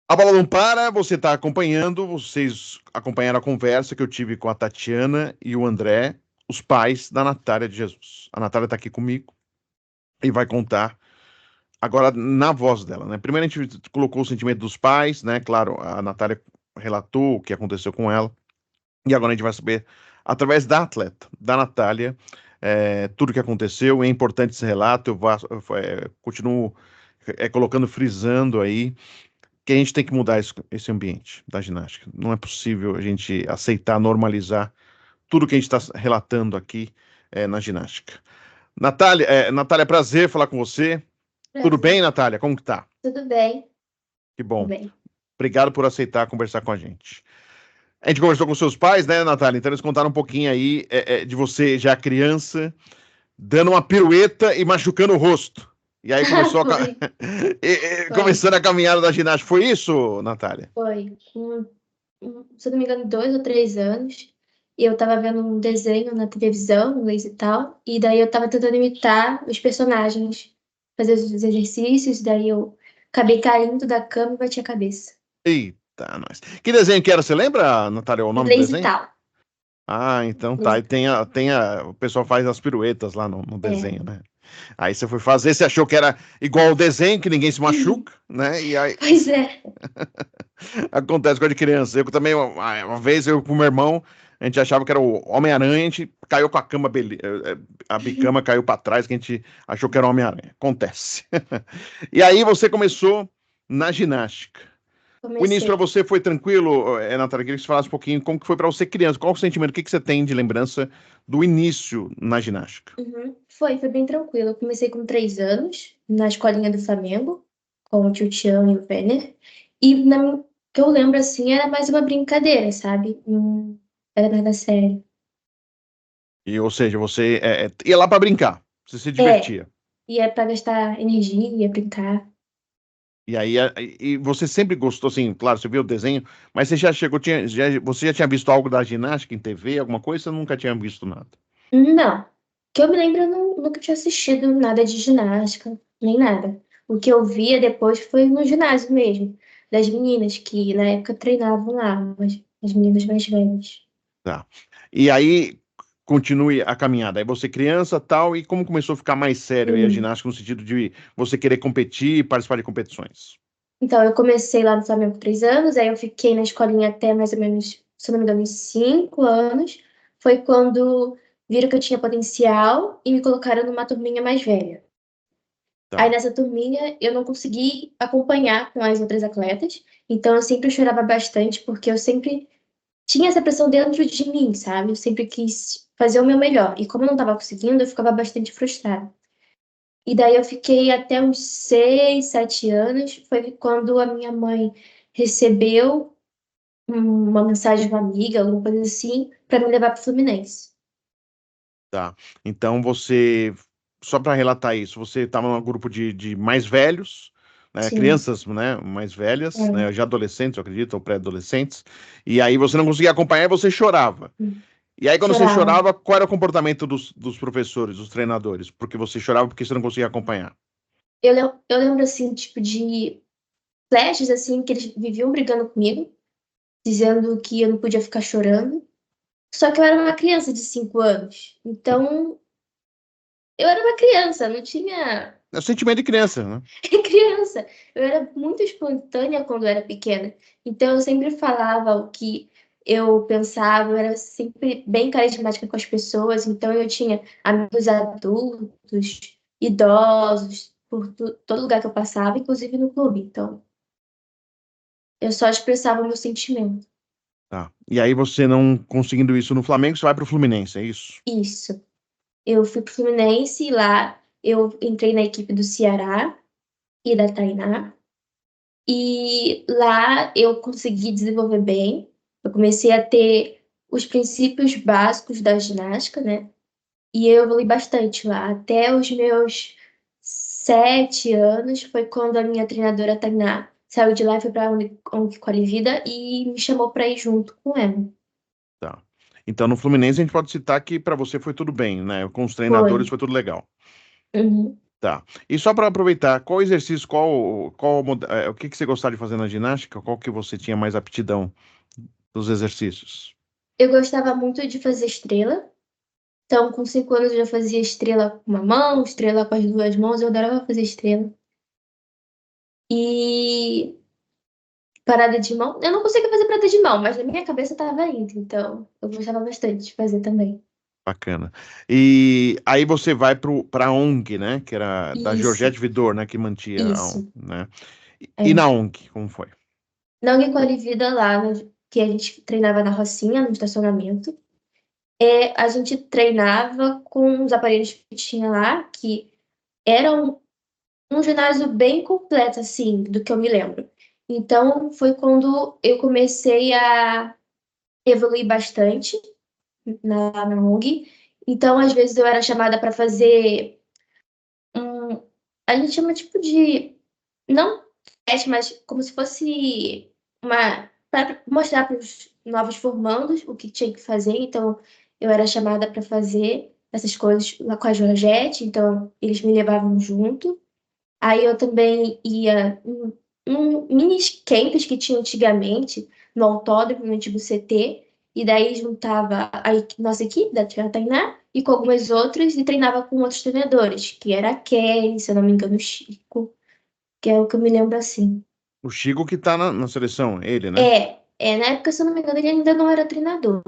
A bola não para, você está acompanhando, vocês acompanharam a conversa que eu tive com a Tatiana e o André, os pais da Natália de Jesus. A Natália está aqui comigo e vai contar agora na voz dela, né? Primeiro a gente colocou o sentimento dos pais, né? Claro, a Natália relatou o que aconteceu com ela e agora a gente vai saber, através da atleta, da Natália, tudo o que aconteceu. É importante esse relato, continuo colocando, frisando aí que a gente tem que mudar esse ambiente da ginástica. Não é possível a gente aceitar, normalizar tudo que a gente está relatando aqui na ginástica. Natália, prazer falar com você. Tudo Prazer. bem, Natália? Como que tá? Tudo bem? Que Tudo bom. bem. Obrigado por aceitar conversar com a gente. A gente conversou com seus pais, né, Natália? Então eles contaram um pouquinho aí de você já criança, dando uma pirueta e machucando o rosto. E aí começou Foi, foi, começando a caminhada da ginástica. Foi isso, Natália? foi. Se eu não me engano, 2 ou 3 anos. E eu tava vendo um desenho na televisão, inglês e tal. E daí eu tava tentando imitar os personagens, fazer os exercícios. Daí eu acabei caindo da cama e bati a cabeça. Eita, nós. Que desenho que era? Você lembra, Natália, o nome do Inglês e desenho? tal. Ah, então Inglês tá. e E tal. o pessoal faz as piruetas lá no É. desenho, né? Aí você foi fazer, você achou que era igual ao desenho, que ninguém se machuca, né? E aí Pois é. acontece com a de criança. Eu também, uma vez, eu com o meu irmão, a gente achava que era o Homem-Aranha, a gente caiu com a cama, a bicama caiu pra trás, que a gente achou que era o Homem-Aranha. Acontece. E aí você começou na ginástica. O início para Comecei. você foi tranquilo, Natália? Queria que você falasse um pouquinho como que foi para você criança. Qual o sentimento, o que que você tem de lembrança do início na ginástica? Uhum. Foi bem tranquilo. Eu comecei com 3 anos, na escolinha do Flamengo, com o tio Tião e o Werner. E que eu lembro, assim, era mais uma brincadeira, sabe? Não era nada sério. E, ou seja, você ia lá para brincar, você se É, divertia. e é pra gastar energia, brincar. E aí, e você sempre gostou, assim, claro, você viu o desenho, mas você já chegou, você já tinha visto algo da ginástica em TV, alguma coisa? Você nunca tinha visto nada? Não, que eu me lembro, eu nunca tinha assistido nada de ginástica, nem nada. O que eu via depois foi no ginásio mesmo, das meninas que na época treinavam lá, as meninas mais velhas. Tá. E aí, continue a caminhada. Aí você criança, tal, e como começou a ficar mais sério aí a Hum. ginástica no sentido de você querer competir e participar de competições? Então, eu comecei lá no Flamengo com 3 anos, aí eu fiquei na escolinha até mais ou menos, se eu não me engano, uns 5 anos. Foi quando viram que eu tinha potencial e me colocaram numa turminha mais velha. Aí Tá. nessa turminha eu não consegui acompanhar com as outras atletas, então eu sempre chorava bastante porque eu sempre tinha essa pressão dentro de mim, sabe? Eu sempre quis fazer o meu melhor e como eu não estava conseguindo, eu ficava bastante frustrada. E daí eu fiquei até uns 6, 7 anos. Foi quando a minha mãe recebeu uma mensagem de uma amiga, alguma coisa assim, para me levar para o Fluminense. Tá. Então você, só para relatar isso, você estava num grupo de mais velhos, né, Sim. crianças, né, mais velhas, né, É. já adolescentes, eu acredito, ou pré-adolescentes, e aí você não conseguia acompanhar e você chorava. E aí, quando você Chorava. chorava, qual era o comportamento dos professores, dos treinadores? Porque você chorava porque você não conseguia acompanhar. Eu lembro, assim, tipo, de flashes, assim, que eles viviam brigando comigo, dizendo que eu não podia ficar chorando. Só que eu era uma criança de 5 anos. Então, eu era uma criança, não tinha. É o sentimento de criança, né? Criança. Eu era muito espontânea quando eu era pequena. Então, eu sempre falava o que eu pensava, eu era sempre bem carismática com as pessoas. Então, eu tinha amigos adultos, idosos, por todo lugar que eu passava, inclusive no clube. Então, eu só expressava o meu sentimento. Tá. E aí, você não conseguindo isso no Flamengo, você vai pro Fluminense, é isso? Isso. Eu fui pro Fluminense e lá eu entrei na equipe do Ceará e da Tainá. E lá eu consegui desenvolver bem. Eu comecei a ter os princípios básicos da ginástica, né? E eu evolui bastante lá. Até os meus 7 anos foi quando a minha treinadora Tainá saiu de lá e foi para a ONG Qualivida e me chamou para ir junto com ela. Tá. Então, no Fluminense, a gente pode citar que para você foi tudo bem, né? Com os Foi. treinadores foi tudo legal. Uhum. Tá. E só para aproveitar, qual exercício, o que que você gostava de fazer na ginástica? Qual que você tinha mais aptidão dos exercícios? Eu gostava muito de fazer estrela. Então, com 5 anos eu já fazia estrela com uma mão, estrela com as duas mãos, eu adorava fazer estrela. E parada de mão, eu não conseguia fazer parada de mão, mas na minha cabeça tava indo, então eu gostava bastante de fazer também. Bacana. E aí você vai para a ONG, né? Que era da Isso, Georgette Vidor, né? Que mantinha a isso. ONG, né? E É. na ONG, como foi? Na Unicolivida lá, que a gente treinava na Rocinha, no estacionamento, a gente treinava com os aparelhos que tinha lá, que eram um ginásio bem completo, assim, do que eu me lembro. Então, foi quando eu comecei a evoluir bastante na ONG. Então, às vezes, eu era chamada para fazer um. A gente chama tipo de. Não teste, mas como se fosse uma. Para mostrar para os novos formandos o que tinha que fazer. Então, eu era chamada para fazer essas coisas lá com a Georgette. Então, eles me levavam junto. Aí eu também ia num mini camps que tinha antigamente, no autódromo, no antigo CT, e daí juntava nossa equipe da Tia Tainá e com algumas outras e treinava com outros treinadores, que era a Kelly, se eu não me engano, o Chico, que é o que eu me lembro assim. O Chico que tá na seleção, ele, né? Na época, se eu não me engano, ele ainda não era treinador.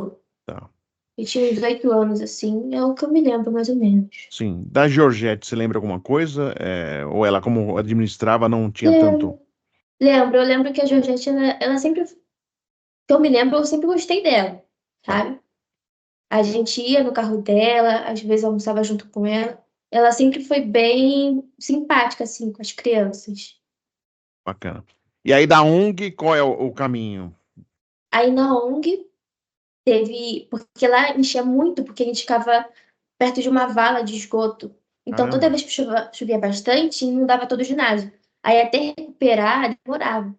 Tá. Ele tinha uns 8 anos, assim, é o que eu me lembro, mais ou menos. Sim. Da Georgette, você lembra alguma coisa? Ou ela, como administrava, não tinha tanto. Lembro, lembro, eu lembro que a Georgette, ela sempre que eu me lembro, eu sempre gostei dela, Tá. sabe? A gente ia no carro dela, às vezes almoçava junto com ela. Ela sempre foi bem simpática, assim, com as crianças. Bacana. E aí da ONG, qual é o caminho? Aí na ONG teve. Porque lá enchia muito, porque a gente ficava perto de uma vala de esgoto. Então toda Caramba. vez que chovia bastante, inundava todo o ginásio. Aí até recuperar demorava.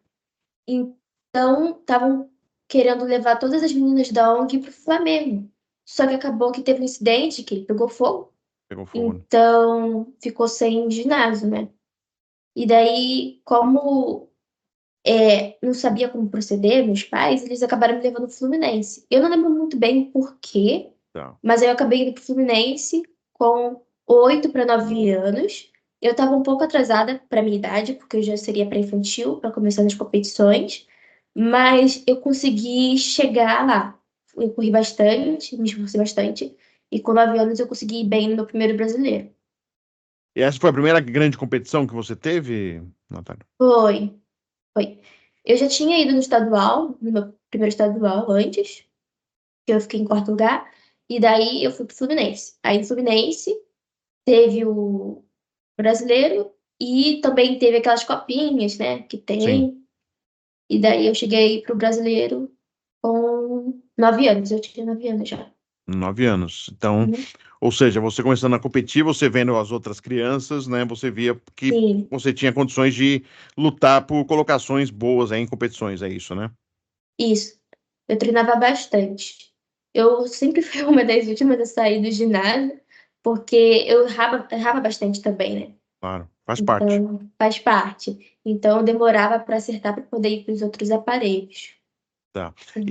Então estavam querendo levar todas as meninas da ONG para o Flamengo. Só que acabou que teve um incidente que ele pegou fogo. Pegou fogo, né? Então, ficou sem ginásio, né? E daí, como não sabia como proceder, meus pais, eles acabaram me levando pro Fluminense. Eu não lembro muito bem o porquê, Tá. mas aí eu acabei indo pro Fluminense com 8 para 9 anos. Eu estava um pouco atrasada para minha idade, porque eu já seria pré-infantil para começar nas competições, mas eu consegui chegar lá. Eu corri bastante, me esforcei bastante, e com 9 anos eu consegui ir bem no meu primeiro brasileiro. E essa foi a primeira grande competição que você teve, Natália? Foi, foi. Eu já tinha ido no estadual, no meu primeiro estadual antes, que eu fiquei em quarto lugar, e daí eu fui pro Fluminense. Aí no Fluminense teve o brasileiro e também teve aquelas copinhas, né, que Sim, tem. E daí eu cheguei pro brasileiro com 9 anos, eu tinha 9 anos já. 9 anos. Então, Uhum. ou seja, você começando a competir, você vendo as outras crianças, né? Você via que Sim, você tinha condições de lutar por colocações boas aí em competições, é isso, né? isso. Eu treinava bastante. Eu sempre fui uma das últimas a sair do ginásio, porque eu errava bastante também, né? Claro, faz parte. Então, faz parte. Então, eu demorava para acertar para poder ir para os outros aparelhos. Tá. Uhum.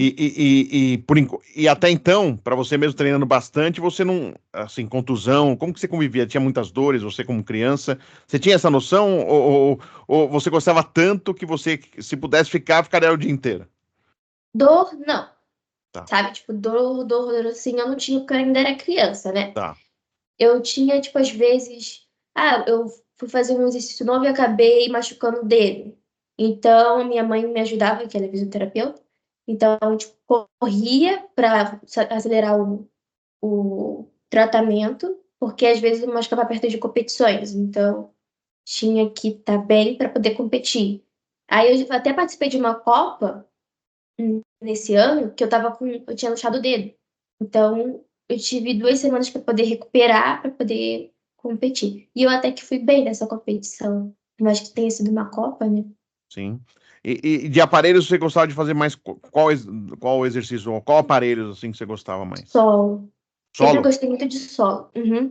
E até então, para você mesmo treinando bastante, você não, assim, contusão, como que você convivia? Tinha muitas dores, você como criança? Você tinha essa noção ou você gostava tanto que você, se pudesse ficar, ficaria o dia inteiro? Dor, não. Tá, Sabe? Tipo, dor, assim, eu não tinha porque eu ainda era criança, né? tá, Eu tinha, tipo, às vezes. Ah, eu fui fazer um exercício novo e acabei machucando o dedo. Então, minha mãe me ajudava, que ela é fisioterapeuta. Então, tipo, corria para acelerar o tratamento, porque às vezes eu machucava perto de competições. Então, tinha que estar bem para poder competir. Aí eu até participei de uma Copa nesse ano que eu tinha luxado o dedo. Então, eu tive 2 semanas para poder recuperar, para poder competir. E eu até que fui bem nessa competição. Mas que tenha sido uma Copa, né? sim. E de aparelhos você gostava de fazer mais qual exercício, ou qual aparelhos assim que você gostava mais? Solo. Sempre Solo? gostei muito de solo. Uhum.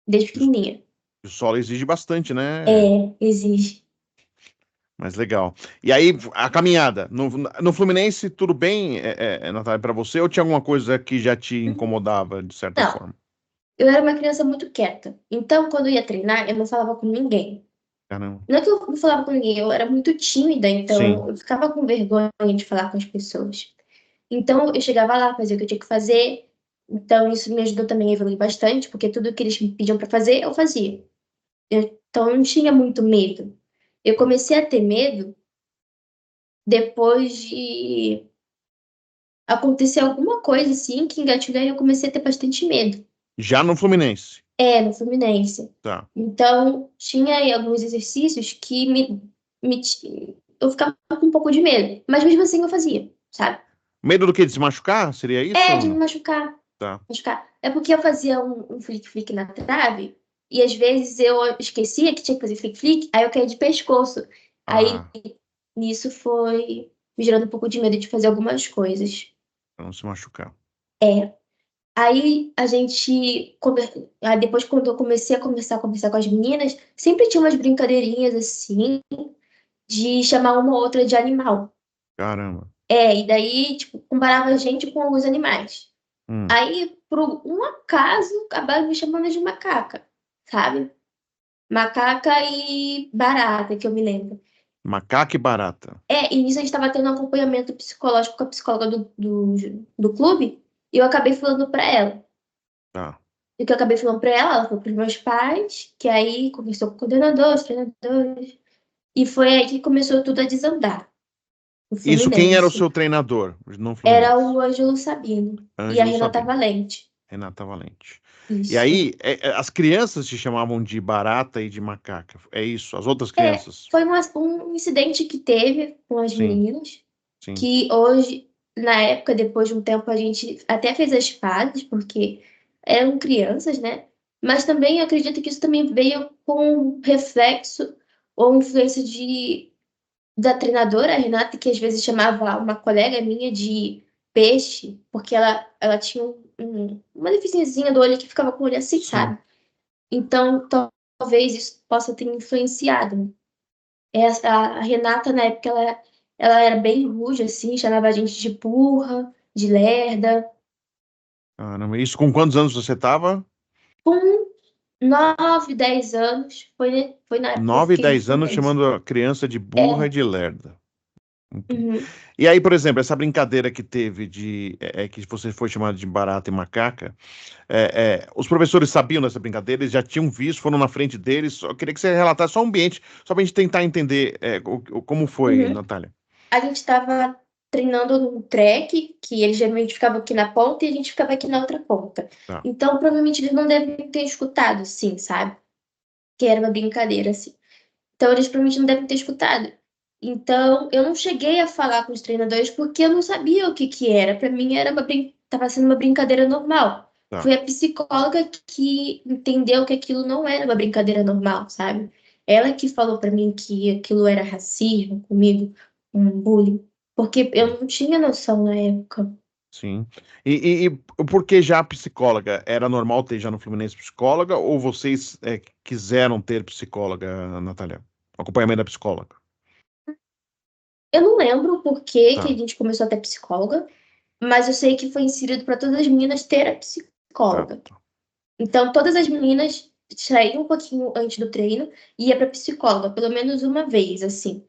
Desde De pequenininha. O solo exige bastante, né? Exige. Mas legal. E aí, a caminhada. No Fluminense, tudo bem, Natália, para você? Ou tinha alguma coisa que já te incomodava, de certa Não, forma? eu era uma criança muito quieta. Então, quando eu ia treinar, eu não falava com ninguém. Caramba. Não é que eu não falava com ninguém, eu era muito tímida, Sim. então eu ficava com vergonha de falar com as pessoas. Então, eu chegava lá, fazia o que eu tinha que fazer. Então, isso me ajudou também a evoluir bastante, porque tudo que eles me pediam para fazer, eu fazia. Então, eu não tinha muito medo. Eu comecei a ter medo depois de acontecer alguma coisa assim que engatilhou e eu comecei a ter bastante medo. Já no Fluminense. No Fluminense. Tá. Então, tinha aí alguns exercícios que eu ficava com um pouco de medo, mas mesmo assim eu fazia, sabe? Medo do quê? De se machucar? Seria isso ou De me não? machucar, Tá. machucar. É porque eu fazia um flick-flick na trave e às vezes eu esquecia que tinha que fazer flick-flick, aí eu caía de pescoço. Aí Ah, nisso foi me gerando um pouco de medo de fazer algumas coisas. pra não se machucar. É. Aí a gente, aí depois quando eu comecei a conversar com as meninas, sempre tinha umas brincadeirinhas assim, de chamar uma ou outra de animal. Caramba. E daí, tipo, comparava a gente com alguns animais. Hum. Aí, por um acaso, acabaram me chamando de macaca, sabe? Macaca e barata, que eu me lembro. Macaco e barata. E nisso a gente estava tendo um acompanhamento psicológico com a psicóloga do clube, e eu acabei falando para ela. Tá. E o que eu acabei falando pra ela, ela falou pros meus pais, que aí conversou com o coordenador, os treinadores, e foi aí que começou tudo a desandar, o Isso, quem era o Fluminense. seu treinador no Era Fluminense? o Ângelo Sabino e a Ângelo Renata Sabino. Valente. Renata Valente. E Isso. aí, as crianças te chamavam de barata e de macaca. É isso. As outras crianças. Foi um incidente que teve com as Sim, meninas, sim. que hoje, na época, depois de um tempo, a gente até fez as pazes, porque eram crianças, né? Mas também eu acredito que isso também veio com reflexo ou influência da treinadora, a Renata, que às vezes chamava uma colega minha de peixe, porque ela tinha uma deficiência do olho que ficava com o olho assim, Sim. sabe? Então, talvez isso possa ter influenciado. A Renata, na época, ela era bem rude, assim, chamava a gente de burra, de lerda. Caramba, isso com quantos anos você estava? Com 9, 10 anos, foi na época que eu 9, fiquei no 10 anos Fluminense. chamando a criança de burra e É, de lerda. Entendi. uhum. E aí, por exemplo, essa brincadeira que teve que você foi chamado de barata e macaca, os professores sabiam dessa brincadeira, eles já tinham visto, foram na frente deles. Só queria que você relatasse só o ambiente, só para a gente tentar entender como foi, Uhum. Natália. A gente estava treinando num track, que eles geralmente ficavam aqui na ponta e a gente ficava aqui na outra ponta. Tá. Então, provavelmente eles não devem ter escutado, sim, sabe? Que era uma brincadeira, assim. Então, eles provavelmente não devem ter escutado. Então, eu não cheguei a falar com os treinadores porque eu não sabia o que que era. Para mim, tava sendo uma brincadeira normal. Tá. Foi a psicóloga que entendeu que aquilo não era uma brincadeira normal, sabe? Ela que falou para mim que aquilo era racismo comigo, um bullying, porque eu não tinha noção na época. Sim. E por que já a psicóloga? Era normal ter já no Fluminense psicóloga ou vocês quiseram ter psicóloga, Natália? Acompanhamento da psicóloga. Eu não lembro o porquê que a Tá, gente começou a ter psicóloga, mas eu sei que foi inserido para todas as meninas ter a tá, psicóloga. tá. Então, todas as meninas saíam um pouquinho antes do treino e ia para psicóloga, pelo menos uma vez, assim.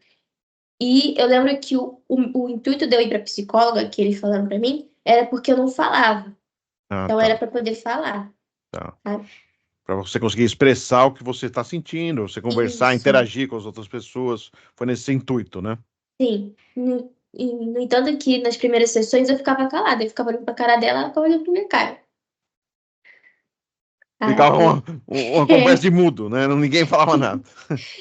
E eu lembro que o intuito de eu ir para psicóloga, que eles falaram para mim, era porque eu não falava. Ah, Então, era tá, para poder falar, tá. sabe? Para você conseguir expressar o que você está sentindo, você conversar, Isso, interagir com as outras pessoas. Foi nesse intuito, né? sim. No entanto, que nas primeiras sessões eu ficava calada, eu ficava olhando pra cara dela, ela ficava olhando pra minha cara. Ficava Aí, uma conversa de mudo, né? Ninguém falava nada.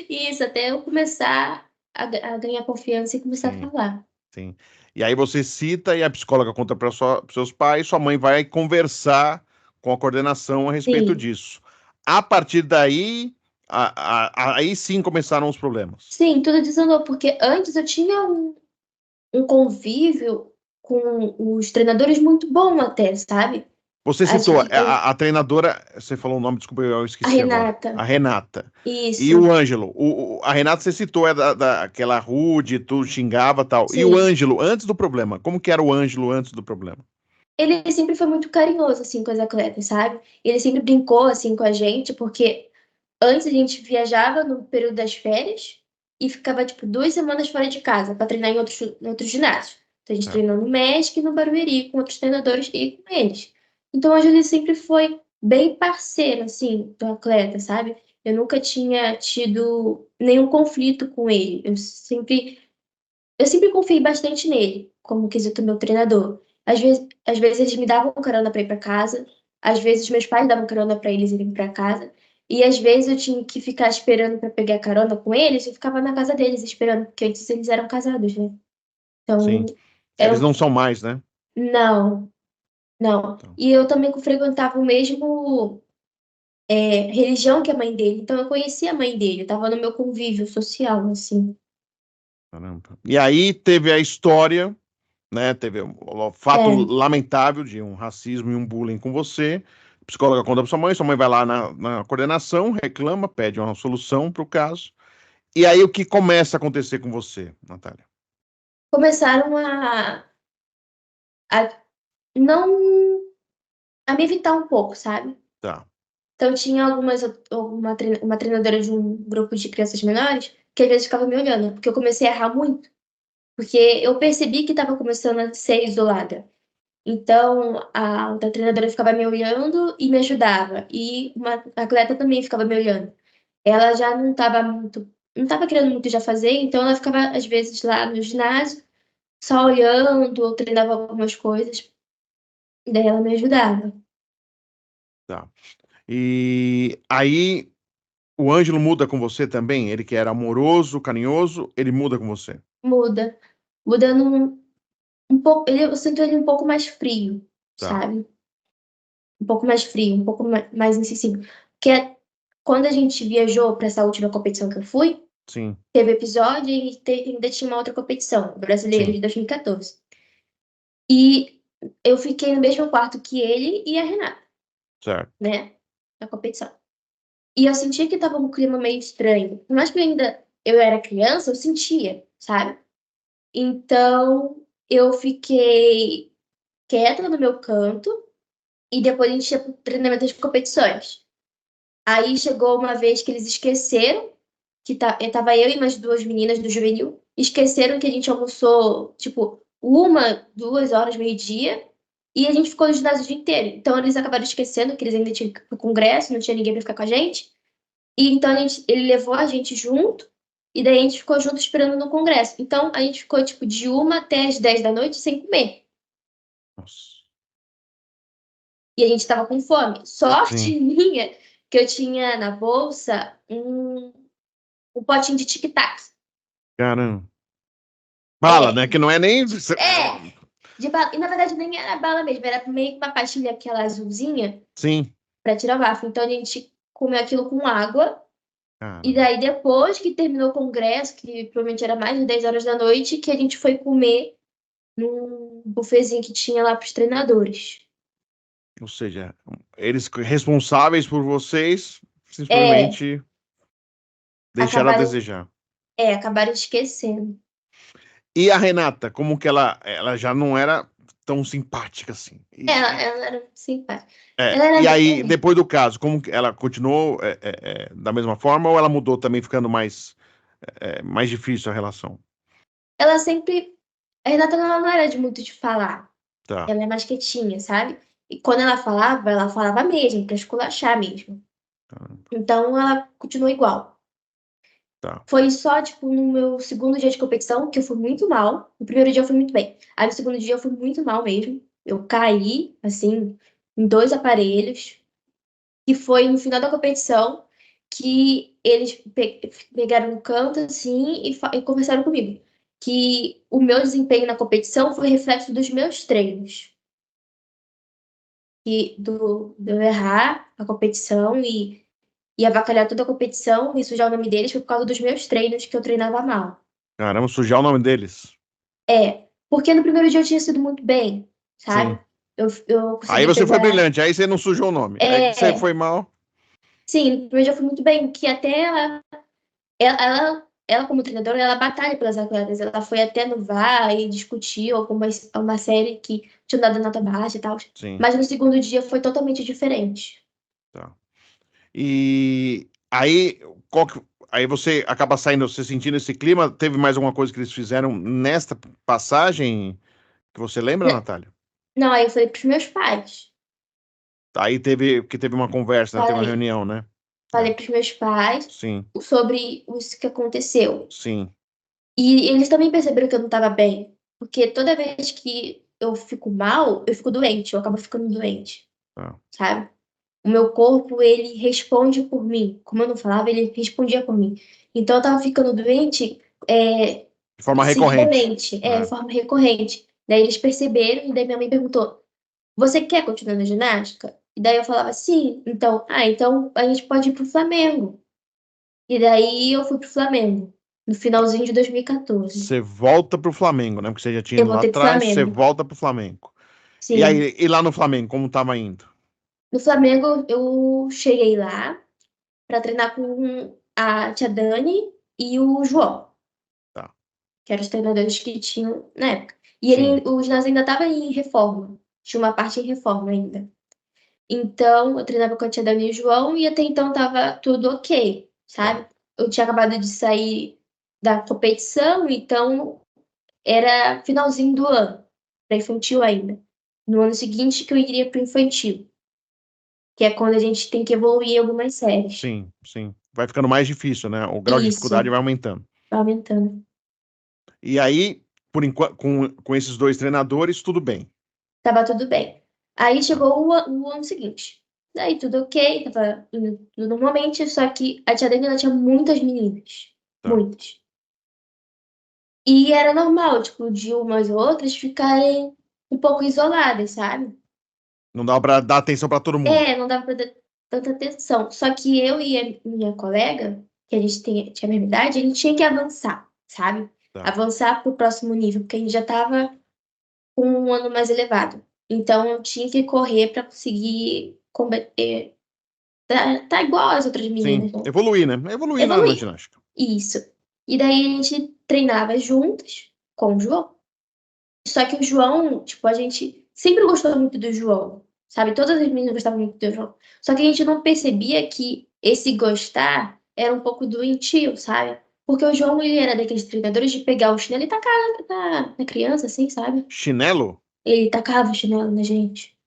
isso, até eu começar a ganhar confiança e começar a Sim, falar. sim. E aí você cita e a psicóloga conta para seus pais, sua mãe vai conversar com a coordenação a respeito Sim. disso. A partir daí, aí sim começaram os problemas. Sim, tudo desandou, porque antes eu tinha um convívio com os treinadores muito bom até, sabe? Você A citou gente, eu, a treinadora, você falou o nome, desculpa, eu a esqueci agora. A Renata, Renata. E isso, o Ângelo. A Renata você citou, é daquela rude, tu xingava e tal. E o sim. Ângelo, antes do problema? Como que era o Ângelo antes do problema? Ele sempre foi muito carinhoso, assim, com as atletas, sabe? Ele sempre brincou, assim, com a gente, porque antes a gente viajava no período das férias e ficava, tipo, 2 semanas fora de casa para treinar em outros ginásios. Então a gente Tá. treinou no MESC e no Barueri com outros treinadores e com eles. Então a Júlia sempre foi bem parceira, assim, do atleta, sabe? Eu nunca tinha tido nenhum conflito com ele. Eu sempre confiei bastante nele, como quesito meu treinador. Às vezes eles me davam carona para ir para casa, às vezes meus pais davam carona para eles irem para casa, e às vezes eu tinha que ficar esperando para pegar carona com eles, eu ficava na casa deles esperando, porque antes eles eram casados, né? Sim. Então, Eles eu não são mais, né? não, não. Então, E eu também frequentava o mesmo religião que a mãe dele, então eu conhecia a mãe dele, eu tava no meu convívio social, assim. caramba. E aí teve a história, né? Teve o fato É, lamentável de um racismo e um bullying com você. A psicóloga conta para sua mãe vai lá na coordenação, reclama, pede uma solução para o caso. E aí o que começa a acontecer com você, Natália? começaram a não a me evitar um pouco, sabe? Tá, Então tinha uma treinadora de um grupo de crianças menores que às vezes ficava me olhando, porque eu comecei a errar muito, porque eu percebi que estava começando a ser isolada. Então a outra treinadora ficava me olhando e me ajudava, e uma atleta também ficava me olhando. Ela já não estava querendo muito já fazer, então ela ficava às vezes lá no ginásio, só olhando ou treinava algumas coisas, e daí ela me ajudava. tá. E aí o Ângelo muda com você também? Ele que era amoroso, carinhoso, ele muda com você? Muda. Mudando um pouco, eu sinto ele um pouco mais frio, Tá, sabe? Um pouco mais frio, um pouco mais insensível. Porque quando a gente viajou para essa última competição que eu fui, sim, teve episódio e ainda tinha uma outra competição, o Brasileiro sim, de 2014. E eu fiquei no mesmo quarto que ele e a Renata, certo. né? Na competição. E eu sentia que tava um clima meio estranho. Por mais que eu era criança, eu sentia, sabe? Então eu fiquei quieta no meu canto. E depois a gente ia pro treinamento das competições. Aí chegou uma vez que eles esqueceram que tava eu e mais duas meninas do juvenil. Esqueceram que a gente almoçou, tipo, 1, 2 horas, meio-dia. E a gente ficou no ginásio o dia inteiro. Então eles acabaram esquecendo que eles ainda tinham que ir pro congresso, não tinha ninguém pra ficar com a gente. E então ele levou a gente junto. E daí a gente ficou junto esperando no congresso. Então a gente ficou, tipo, de 1 até as 10 da noite sem comer. Nossa. E a gente tava com fome. Sim, Sorte minha que eu tinha na bolsa um potinho de tic-tac. caramba. Bala, né? É, Que não é nem. é, de bala. E na verdade nem era bala mesmo, era meio que uma pastilha aquela azulzinha Sim, pra tirar o bafo. Então a gente comeu aquilo com água. E caramba. daí depois que terminou o congresso, que provavelmente era mais de 10 horas da noite, que a gente foi comer num buffetzinho que tinha lá pros treinadores. Ou seja, eles responsáveis por vocês É, simplesmente deixaram a acabaram, desejar. acabaram esquecendo. E a Renata, como que ela já não era tão simpática assim. Ela era muito simpática. Ela E era, aí, depois do caso, como que ela continuou da mesma forma ou ela mudou também, ficando mais difícil a relação? ela sempre. A Renata ela não era de muito de falar. Tá, Ela é mais quietinha, sabe? E quando ela falava mesmo, pra esculachar mesmo. tá, Então ela continuou igual. tá. Foi só, tipo, no meu segundo dia de competição que eu fui muito mal. No primeiro dia eu fui muito bem. Aí no segundo dia eu fui muito mal mesmo. Eu caí, assim, em 2 aparelhos. E foi no final da competição que eles pegaram um canto, assim, e conversaram comigo. Que o meu desempenho na competição foi reflexo dos meus treinos. De eu errar a competição e avacalhar toda a competição e sujar o nome deles foi por causa dos meus treinos que eu treinava mal. Caramba, sujar o nome deles. É, porque no primeiro dia eu tinha sido muito bem, sabe? Sim, Eu Aí consegui você foi pegar. brilhante, aí você não sujou o nome. Aí que você É, foi mal. sim, no primeiro dia eu fui muito bem, que até ela como treinadora, ela batalha pelas atletas. Ela foi até no VAR e discutiu uma série que tinha dado nota baixa e tal. Sim, Mas no segundo dia foi totalmente diferente. tá. E aí, aí você acaba saindo, você sentindo esse clima. Teve mais alguma coisa que eles fizeram nesta passagem que você lembra, N- Natália? Não, aí eu falei pros meus pais. Aí teve uma conversa, né? Teve uma Falei, reunião, né? falei É, pros meus pais sim, sobre isso que aconteceu. sim, E eles também perceberam que eu não estava bem. Porque toda vez que eu fico mal, eu fico doente, eu acabo ficando doente, tá. sabe? O meu corpo, ele responde por mim. Como eu não falava, ele respondia por mim. Então, eu tava ficando doente, De forma recorrente, seguidamente, de né? forma recorrente. Daí eles perceberam, e daí minha mãe perguntou: Você quer continuar na ginástica? E daí eu falava: Sim. Então a gente pode ir pro Flamengo. E daí eu fui pro Flamengo, no finalzinho de 2014. Você volta pro Flamengo, né? Porque você já tinha Eu ido lá voltei pro atrás, você Flamengo. volta pro Flamengo. E Sim. aí, e lá no Flamengo, como tava indo? No Flamengo, eu cheguei lá para treinar com a tia Dani e o João, Tá, que eram os treinadores que tinham na época. E sim, o ginásio ainda estava em reforma. Tinha uma parte em reforma ainda. Então, eu treinava com a tia Dani e o João e até então tava tudo ok, tá, sabe? Eu tinha acabado de sair da competição, então era finalzinho do ano, para infantil ainda. No ano seguinte que eu iria para infantil, que é quando a gente tem que evoluir em algumas séries. sim, sim. Vai ficando mais difícil, né? O grau de dificuldade Isso, vai aumentando. vai aumentando. E aí, por enquanto, com esses dois treinadores, tudo bem. Tava tudo bem. Aí Tá, chegou o ano seguinte. Daí tudo ok, tava indo tudo normalmente, só que a tia Dani, ela tinha muitas meninas. tá. Muitas. E era normal, tipo, de umas ou outras ficarem um pouco isoladas, sabe? Não dá pra dar atenção pra todo mundo. Não dava pra dar tanta atenção. Só que eu e a minha colega, que a gente tinha a mesma idade, a gente tinha que avançar, sabe? Tá, Avançar pro próximo nível, porque a gente já tava com um ano mais elevado. Então eu tinha que correr para conseguir combater. Tá igual as outras sim. meninas, né? Evoluir, né? Evoluir na Evoluir. ginástica. Isso. E daí a gente treinava juntas com o João. Só que o João, tipo, a gente sempre gostou muito do João, sabe? Todas as meninas gostavam muito do João. Só que a gente não percebia que esse gostar era um pouco doentio, sabe? Porque o João, ele era daqueles treinadores de pegar o chinelo e tacar na criança, assim, sabe? Chinelo? Ele tacava o chinelo na gente.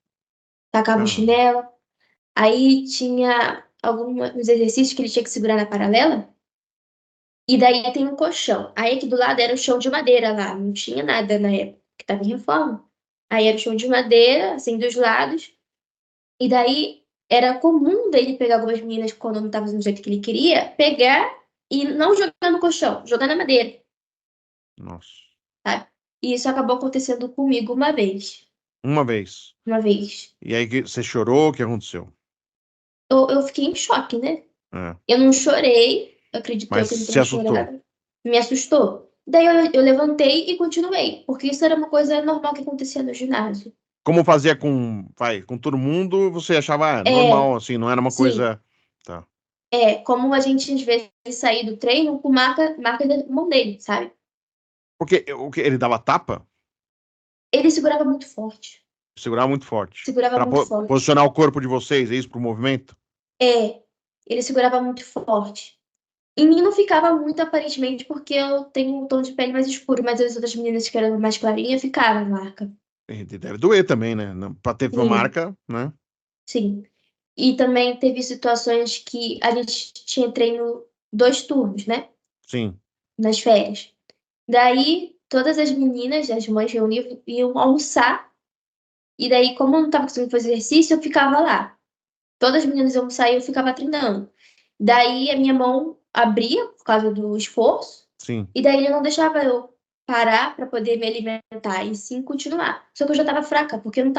Tacava o Cara, chinelo. Aí tinha alguns exercícios que ele tinha que segurar na paralela. E daí tem um colchão. Aí aqui do lado era o chão de madeira lá. Não tinha nada na época, que estava em reforma. Aí era o chão de madeira, assim, dos lados. E daí era comum dele pegar algumas meninas quando não estava do jeito que ele queria, pegar e não jogar no colchão, jogar na madeira, nossa. sabe? E isso acabou acontecendo comigo uma vez. Uma vez. Uma vez. E aí você chorou, o que aconteceu? Eu fiquei em choque, né? É. Eu não chorei, acredito eu Mas que eu não se tenha assustou. chorado. Me assustou. Daí eu levantei e continuei, porque isso era uma coisa normal que acontecia no ginásio. Como fazia com todo mundo, você achava É, normal, assim, não era uma sim, coisa. Tá. como a gente às vezes saía do treino com marca da mão dele, sabe? Porque o que ele dava tapa, Ele segurava muito forte, segurava muito forte. segurava Pra muito forte. posicionar o corpo de vocês, é isso pro movimento? É, ele segurava muito forte. Em mim não ficava muito aparentemente porque eu tenho um tom de pele mais escuro, mas as outras meninas que eram mais clarinhas ficavam marca. E deve doer também, né? Pra ter uma Sim, marca, né? sim. E também teve situações que a gente tinha treino 2 turnos, né? Sim, Nas férias. Daí, todas as meninas, as mães reuniam, iam almoçar. E daí, como eu não estava conseguindo fazer exercício, eu ficava lá. Todas as meninas iam almoçar e eu ficava treinando. Daí, a minha mão abria por causa do esforço. sim, E daí, ele não deixava eu parar para poder me alimentar e sim continuar. Só que eu já estava fraca, porque eu não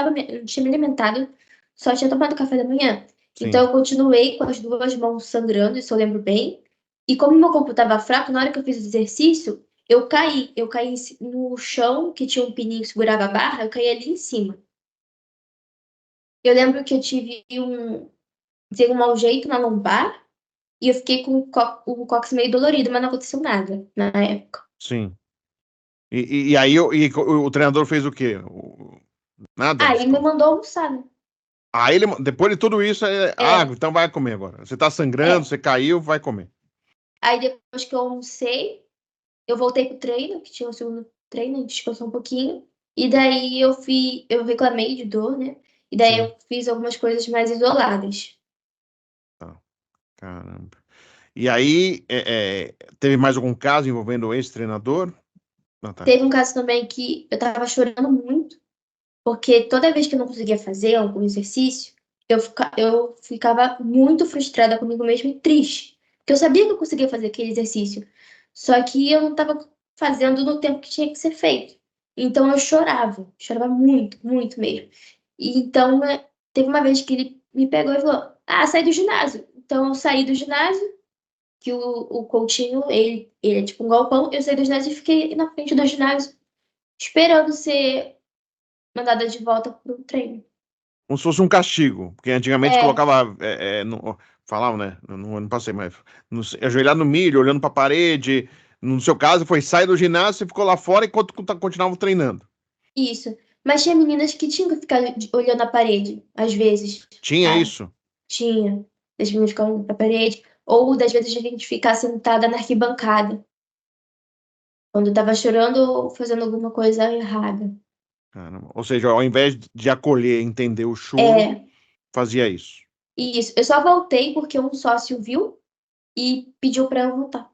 tinha me alimentado, só tinha tomado café da manhã. Então, sim. eu continuei com as duas mãos sangrando, isso eu lembro bem. E como meu corpo estava fraco, na hora que eu fiz o exercício, eu caí. Eu caí no chão, que tinha um pininho que segurava a barra, eu caí ali em cima. Eu lembro que eu tive um mau jeito na lombar e eu fiquei com o cóccix meio dolorido, mas não aconteceu nada na época. Sim. E aí o treinador fez o quê? Nada? Aí me mandou almoçar, né? Aí ele, depois de tudo isso, É, então vai comer agora. Você tá sangrando, é. você caiu, vai comer. Aí depois que eu almocei, eu voltei pro treino, que tinha o segundo treino, a gente descansou um pouquinho. E daí eu reclamei de dor, né? E daí Sim. eu fiz algumas coisas mais isoladas. Tá. Caramba. E aí, teve mais algum caso envolvendo esse treinador, Natália? Teve um caso também que eu tava chorando muito, porque toda vez que eu não conseguia fazer algum exercício, eu ficava muito frustrada comigo mesma e triste. Porque eu sabia que eu conseguia fazer aquele exercício, só que eu não estava fazendo no tempo que tinha que ser feito. Então eu chorava muito, muito mesmo. E então, né, teve uma vez que ele me pegou e falou: Ah, sai do ginásio. Então eu saí do ginásio, que o coachinho, ele é tipo um galpão, eu saí do ginásio e fiquei na frente do ginásio, esperando ser mandada de volta pro treino. Como se fosse um castigo, porque antigamente É, colocava, falavam, né? Eu não passei, mas ajoelhado no milho, olhando para a parede. No seu caso, foi sair do ginásio e ficou lá fora enquanto continuava treinando. isso. Mas tinha meninas que tinham que ficar olhando a parede, às vezes, Tinha sabe? isso? Tinha. Das meninas ficarem olhando pra parede. Ou das vezes a gente ficar sentada na arquibancada, quando tava chorando ou fazendo alguma coisa errada. Caramba. Ou seja, ao invés de acolher, entender o choro, É, fazia isso. isso. Eu só voltei porque um sócio viu e pediu pra eu voltar.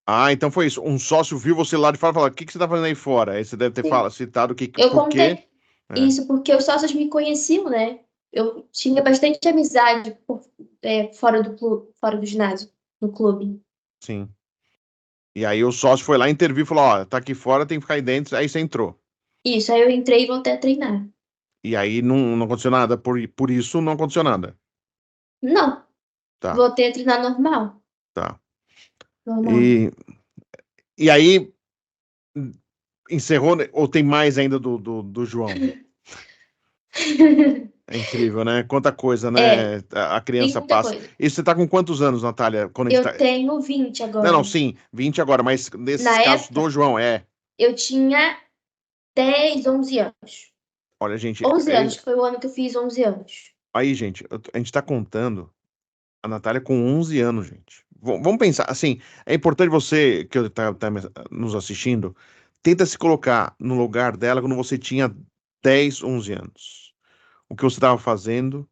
Ah, então foi isso. Um sócio viu você lá de fora e falou: O que que você tá fazendo aí fora? Aí você deve ter Sim. citado Eu por quê. contei É, isso porque os sócios me conheciam, né? Eu tinha bastante amizade fora do clube, fora do ginásio, no clube. sim. E aí o sócio foi lá intervir e falou: Ó, tá aqui fora, tem que ficar aí dentro. Aí você entrou. Isso, aí eu entrei e voltei a treinar. E aí não aconteceu nada. Por isso não aconteceu nada. Não, Tá, voltei a treinar normal. tá. Normal. E, e aí encerrou, né? Ou tem mais ainda do João? É incrível, né? Quanta coisa, É, né? A tem criança muita passa. coisa. E você tá com quantos anos, Natália? Quando a gente tá. Eu tenho 20 Não, não, agora. sim, 20 agora, mas nesses Na casos do época, João, eu tinha 10, 11 anos. Olha, gente, 11 anos, que foi o ano que eu fiz 11 anos. aí, gente, a gente tá contando a Natália com 11 anos, gente. Vamos pensar, assim, é importante você, que tá nos assistindo, tenta se colocar no lugar dela quando você tinha 10, 11 anos. O que você estava fazendo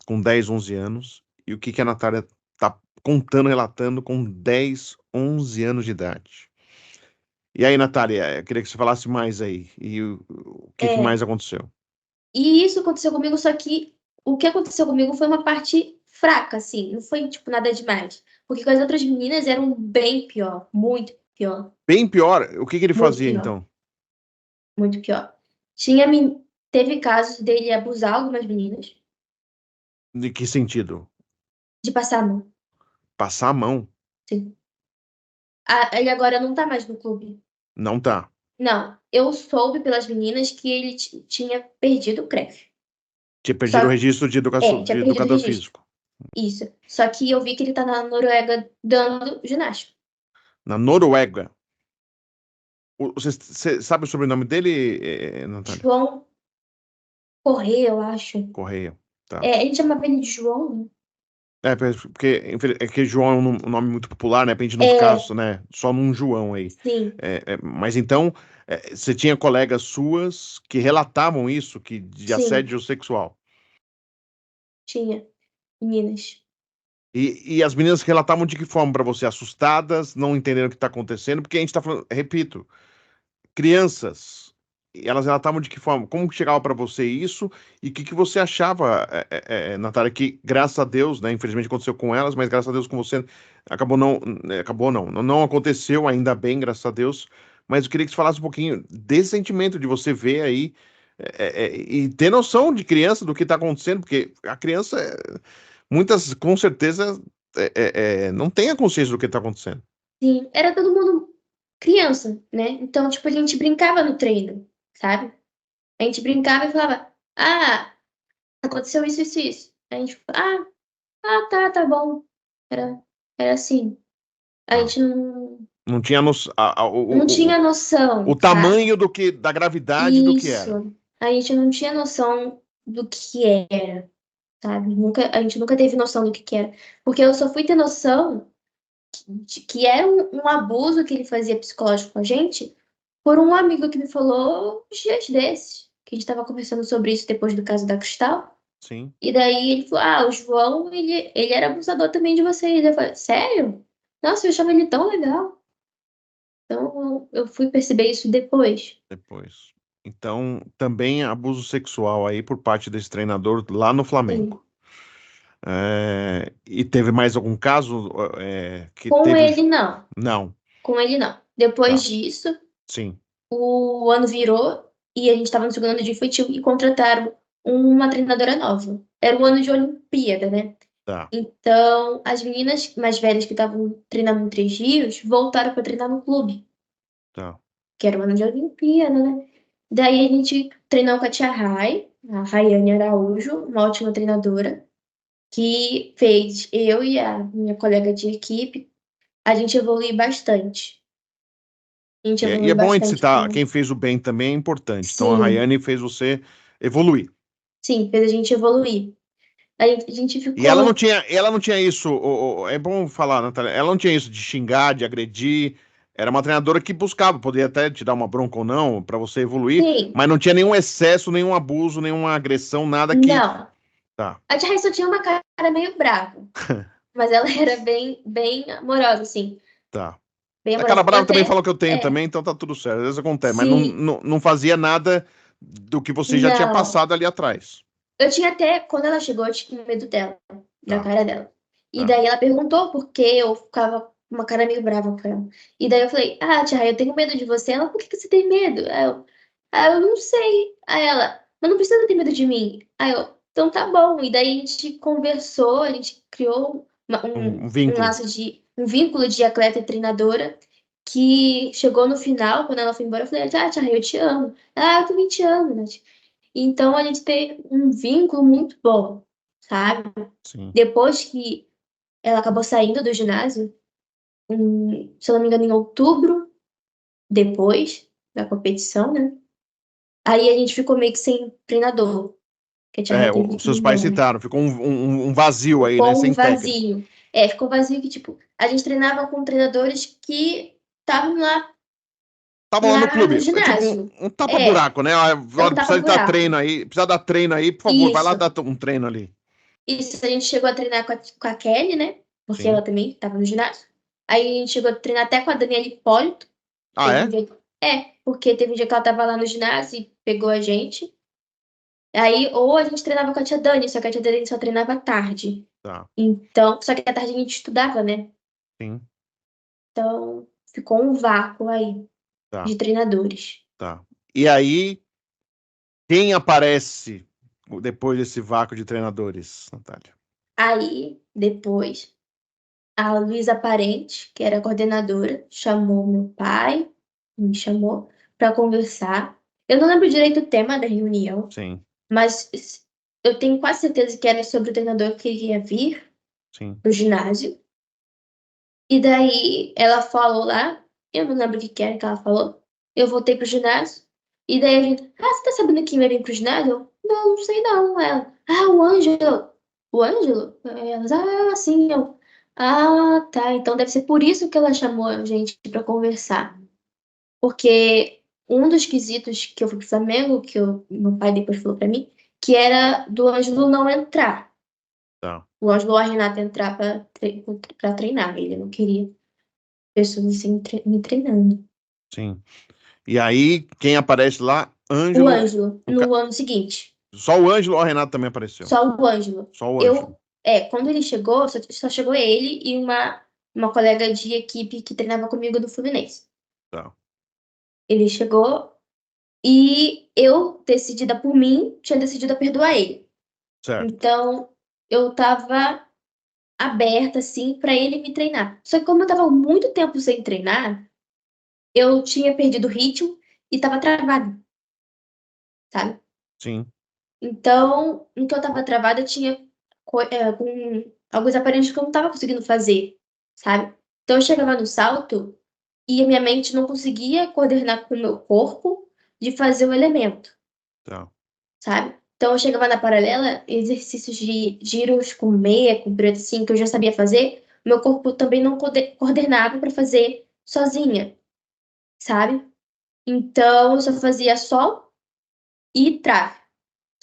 com 10, 11 anos e o que que a Natália tá contando, relatando com 10, 11 anos de idade. E aí, Natália, eu queria que você falasse mais aí. E o que que É, mais aconteceu? e isso aconteceu comigo, só que o que aconteceu comigo foi uma parte fraca, assim. Não foi, tipo, nada demais. Porque com as outras meninas eram bem pior. Muito pior. Bem pior, o que que ele Muito fazia pior. então? Muito pior. Tinha, teve casos dele abusar algumas meninas. De que sentido? De passar a mão. Passar a mão? Sim. Ele agora não tá mais no clube. Não tá. Não, eu soube pelas meninas que ele tinha perdido o CREF. Tinha Só, perdido o registro de tinha de perdido o educador registro. físico. Isso. Só que eu vi que ele tá na Noruega dando ginástica. Na Noruega. Você sabe o sobrenome dele, Natália? João Correia, eu acho. Correia. Tá. É, a gente chama ele de João, Porque é que João é um nome muito popular, né? Pra gente não né? ficar, É, né, só num João aí. sim, Mas então, você tinha colegas suas que relatavam isso, de sim, assédio sexual. tinha. Meninas. E as meninas relatavam de que forma para você? Assustadas, não entendendo o que está acontecendo, porque a gente está falando, repito, crianças, e elas relatavam de que forma, como que chegava para você isso e o que que você achava, Natália, que graças a Deus, né, infelizmente aconteceu com elas, mas graças a Deus com você acabou não aconteceu ainda bem, graças a Deus, mas eu queria que você falasse um pouquinho desse sentimento de você ver aí e ter noção de criança do que está acontecendo, porque a criança, muitas com certeza não tem a consciência do que está acontecendo. Sim, era todo mundo criança, né? Então, tipo, a gente brincava no treino, sabe? A gente brincava e falava, ah. aconteceu isso, isso, isso. Aí a gente falou, tá bom. Era, era assim. A Tá. gente Não tinha não tinha o noção, sabe? tamanho da gravidade do que era. Isso. A gente não tinha noção do que era, sabe? A gente nunca teve noção do que era. Porque eu só fui ter noção de que era um abuso que ele fazia psicológico com a gente por um amigo que me falou uns dias desses. Que a gente tava conversando sobre isso depois do caso da Cristal. Sim. E daí ele falou: o João, ele era abusador também de vocês. Eu falei: sério? Nossa, eu achava ele tão legal. Então eu fui perceber isso depois. Depois. Então, também abuso sexual aí por parte desse treinador lá no Sim. Flamengo. E teve mais algum caso que Com teve? ele, não. Não. Com ele, não. Depois Tá. disso, Sim. o ano virou e a gente estava no segundo ano de infantil e contrataram uma treinadora nova. Era o ano de Olimpíada, né? Tá. Então, as meninas mais velhas que estavam treinando em Três Rios voltaram para treinar no clube, Tá. que era o ano de Olimpíada, né? Daí a gente treinou com a tia Rai, a Raiane Araújo, uma ótima treinadora, que fez eu e a minha colega de equipe, a gente evoluir bastante. A gente E é evoluiu bom a gente bastante citar, com. quem fez o bem também é importante. Então, a Sim, Rayane fez você evoluir. sim, fez a gente evoluir. A gente E ficou. ela não tinha isso, é bom falar, Natália, ela não tinha isso de xingar, de agredir. Era uma treinadora que buscava, poderia até te dar uma bronca ou não, para você evoluir, Sim, mas não tinha nenhum excesso, nenhum abuso, nenhuma agressão, nada que. não. Tá, A tia só tinha uma cara meio brava, mas ela era bem, bem amorosa, assim. tá. Bem A cara amorosa. Eu brava também até. fala que eu tenho É, também, então tá tudo certo. Às vezes acontece, mas sim, não fazia nada do que você já tinha não. passado ali atrás. Eu tinha até. Quando ela chegou, eu tinha medo dela, da Tá, cara dela. E tá. daí ela perguntou por que eu ficava com uma cara meio brava com ela. E daí eu falei: tia, eu tenho medo de você. Ela, por que você tem medo? Aí eu não sei. Aí ela, mas não precisa ter medo de mim. Aí eu, então tá bom. E daí a gente conversou, a gente criou Um um vínculo. laço um vínculo de atleta e treinadora que chegou no final, quando ela foi embora, eu falei, tia, eu te amo. Eu também te amo, Nath. Então a gente tem um vínculo muito bom, sabe? Sim. Depois que ela acabou saindo do ginásio, se eu não me engano, em outubro, depois da competição, né? Aí a gente ficou meio que sem treinador, que a tia Rai teve Os que ir seus pais embora. citaram, ficou um vazio aí, né? Ficou um Sem técnico. vazio. Ficou vazio que, tipo, a gente treinava com treinadores que estavam Estavam lá no lá no clube. É tipo ginásio. um É, tapa-buraco, né? é um Olha, precisa de dar tapa-buraco. treino aí. Precisa dar treino aí, por favor, vai lá Isso. dar um treino ali. Isso, a gente chegou a treinar com a Kelly, né? Porque ela Sim. também estava no ginásio. Aí a gente chegou a treinar até com a Daniela Hipólito. Ah, Teve um é? dia. Porque teve um dia que ela tava lá no ginásio e pegou a gente. Aí, ou a gente treinava com a tia Dani, só que a tia Dani só treinava à tarde. Tá. Então, só que à tarde a gente estudava, né? Sim. Então, ficou um vácuo aí Tá. de treinadores. Tá. E aí, quem aparece depois desse vácuo de treinadores, Natália? Aí, depois, a Luísa Parente, que era a coordenadora, chamou meu pai, me chamou para conversar. Eu não lembro direito o tema da reunião, Sim. mas eu tenho quase certeza que era sobre o treinador que iria vir Sim. no ginásio. E daí ela falou lá, eu não lembro o que que era que ela falou. Eu voltei pro ginásio. E daí a gente, você tá sabendo quem vai vir pro ginásio? Eu, não sei não. Ela, o Ângelo. O Ângelo? Elas, sim. Eu, tá. Então deve ser por isso que ela chamou a gente pra conversar. Porque um dos quesitos que eu fui pro Flamengo, meu pai depois falou pra mim, que era do Ângelo não entrar. Tá. O Ângelo ou a Renata entrar pra treinar. Ele não queria pessoas assim me treinando. Sim. E aí, quem aparece lá? O Ângelo. Ângelo, no ano seguinte, Só o Ângelo ou a Renata também apareceu? só o Ângelo. Só o Ângelo. Quando ele chegou, só chegou ele e uma colega de equipe que treinava comigo do Fluminense. Tá. Ele chegou e eu, decidida por mim, tinha decidido a perdoar ele. Certo. Então, eu tava aberta, assim, pra ele me treinar. Só que como eu tava muito tempo sem treinar, eu tinha perdido o ritmo e tava travada, sabe? Sim. Então, no que eu tava travada, eu tinha com alguns aparelhos que eu não tava conseguindo fazer, sabe? Então, eu chegava no salto e a minha mente não conseguia coordenar com o meu corpo de fazer o elemento, Tá. sabe? Então, eu chegava na paralela, exercícios de giros com meia, com preto, assim, que eu já sabia fazer, meu corpo também não coordenava para fazer sozinha, sabe? Então, eu só fazia sol e trave.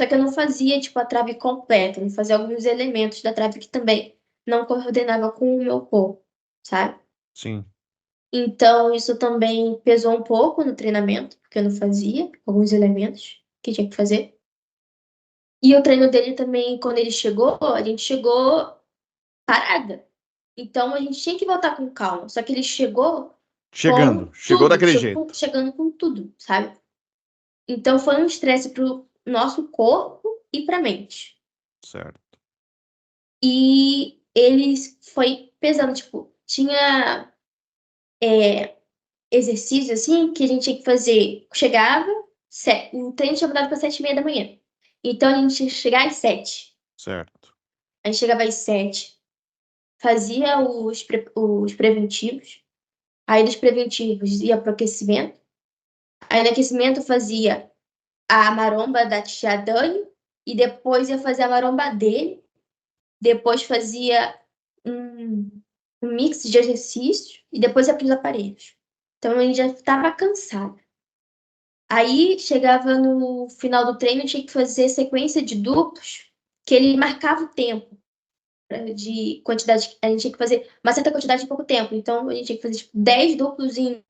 Só que eu não fazia, tipo, a trave completa, eu fazia alguns elementos da trave que também não coordenava com o meu corpo, sabe? Sim. Então, isso também pesou um pouco no treinamento, porque eu não fazia alguns elementos que tinha que fazer. E o treino dele também, quando ele chegou, a gente chegou parada. Então, a gente tinha que voltar com calma. Só que ele chegou Chegando. com Chegou tudo, daquele jeito. chegando com tudo, sabe? Então, foi um estresse pro nosso corpo e pra mente. Certo. E ele foi pesando, tipo, tinha exercício assim que a gente tinha que fazer. Chegava, o treino tinha mudado para 7:30 da manhã. Então a gente tinha que chegar às 7. Certo. A gente chegava às 7, fazia os preventivos. Aí dos preventivos ia pro aquecimento. Aí no aquecimento fazia a maromba da tia Dani e depois ia fazer a maromba dele. Depois fazia um, um mix de exercícios e depois ia para os aparelhos. Então ele já estava cansado. Aí chegava no final do treino, tinha que fazer sequência de duplos, que ele marcava o tempo de quantidade. A gente tinha que fazer uma certa quantidade em pouco tempo. Então a gente tinha que fazer tipo, 10 duplos em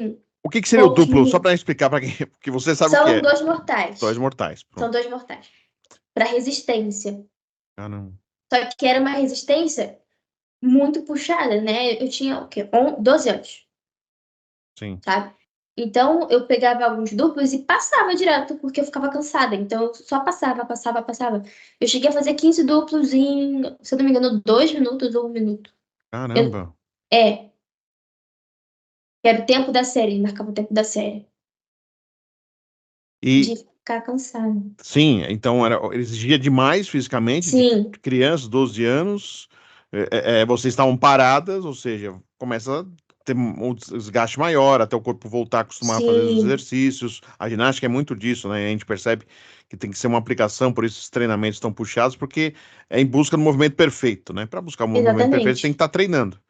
O que que seria o poucos duplo? Só minutos. para explicar para quem. Porque você sabe o que São é. dois Dois mortais. mortais. São Pronto. dois mortais. Para resistência. Ah, não. Só que era uma resistência muito puxada, né? Eu tinha o quê? 12 anos. Sim. Sabe? Então, eu pegava alguns duplos e passava direto, porque eu ficava cansada. Então, eu só passava, passava, passava. Eu cheguei a fazer 15 duplos em, se eu não me engano, 2 minutos ou 1 minuto. Eu, Caramba. é, que era o tempo da série, ele marcava o tempo da série. E De ficar cansada. sim, então ele exigia demais fisicamente de Sim, crianças, 12 anos. Vocês estavam paradas, ou seja, começa a ter um desgaste maior até o corpo voltar a acostumar a fazer os sim, exercícios. A ginástica é muito disso, né? A gente percebe que tem que ser uma aplicação, por isso esses treinamentos estão puxados, porque é em busca do movimento perfeito, né? Para buscar o movimento perfeito, você tem que exatamente. estar treinando.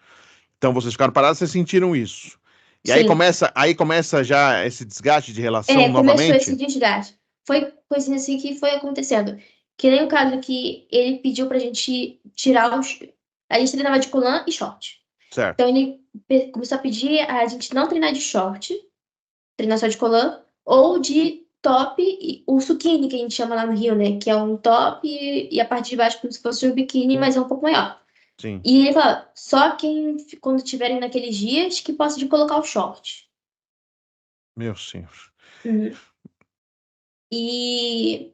Então vocês ficaram parados, vocês sentiram isso. E Sim. aí começa já esse desgaste de relação Começou esse novamente? desgaste. Foi coisinha assim que foi acontecendo. Que nem o caso que ele pediu pra gente tirar os. A gente treinava de colã e short. Certo. Então ele começou a pedir a gente não treinar de short, treinar só de colã, ou de top, o suquini, que a gente chama lá no Rio, né? Que é um top e a parte de baixo como se fosse um biquíni, mas é um pouco maior. Sim. E ele fala, só quem, quando tiverem naqueles dias, que possa de colocar o short. Meu senhor. Uhum. E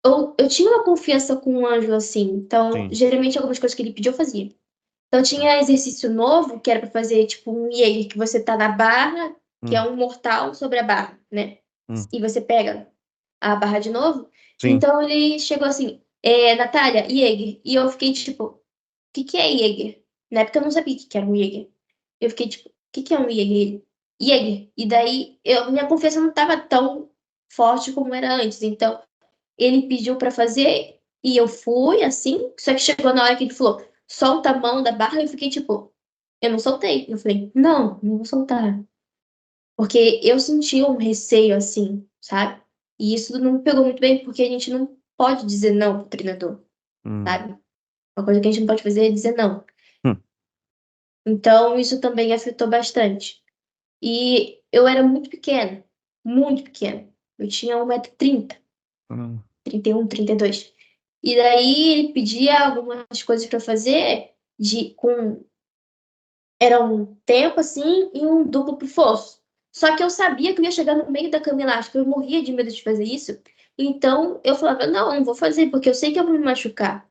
eu tinha uma confiança com o Ângelo, assim. Então, Sim. geralmente, algumas coisas que ele pediu, eu fazia. Então, tinha exercício novo, que era pra fazer, tipo, um Jaeger, que você tá na barra, que é Hum, um mortal sobre a barra, né? hum. E você pega a barra de novo. Sim. Então, ele chegou assim, Natália, Jaeger. E eu fiquei, tipo, o que que é Jaeger? Na época, eu não sabia o que que era um Jaeger. Eu fiquei, tipo, o que que é um Jaeger? Jaeger. E daí, minha confiança não tava tão forte como era antes. Então, ele pediu pra fazer e eu fui assim, só que chegou na hora que ele falou, solta a mão da barra, eu fiquei tipo, eu não soltei. Eu falei, não, não vou soltar. Porque eu senti um receio assim, sabe? E isso não me pegou muito bem, porque a gente não pode dizer não pro treinador, Hum, sabe? Uma coisa que a gente não pode fazer é dizer não. hum. Então, isso também afetou bastante. E eu era muito pequena, muito pequena. Eu tinha 1,30 m, Hum. 31, 32. E daí ele pedia algumas coisas para fazer era um tempo assim e um duplo pro fosso. Só que eu sabia que eu ia chegar no meio da cama elástica, eu morria de medo de fazer isso. Então eu falava, não, não vou fazer, porque eu sei que eu vou me machucar.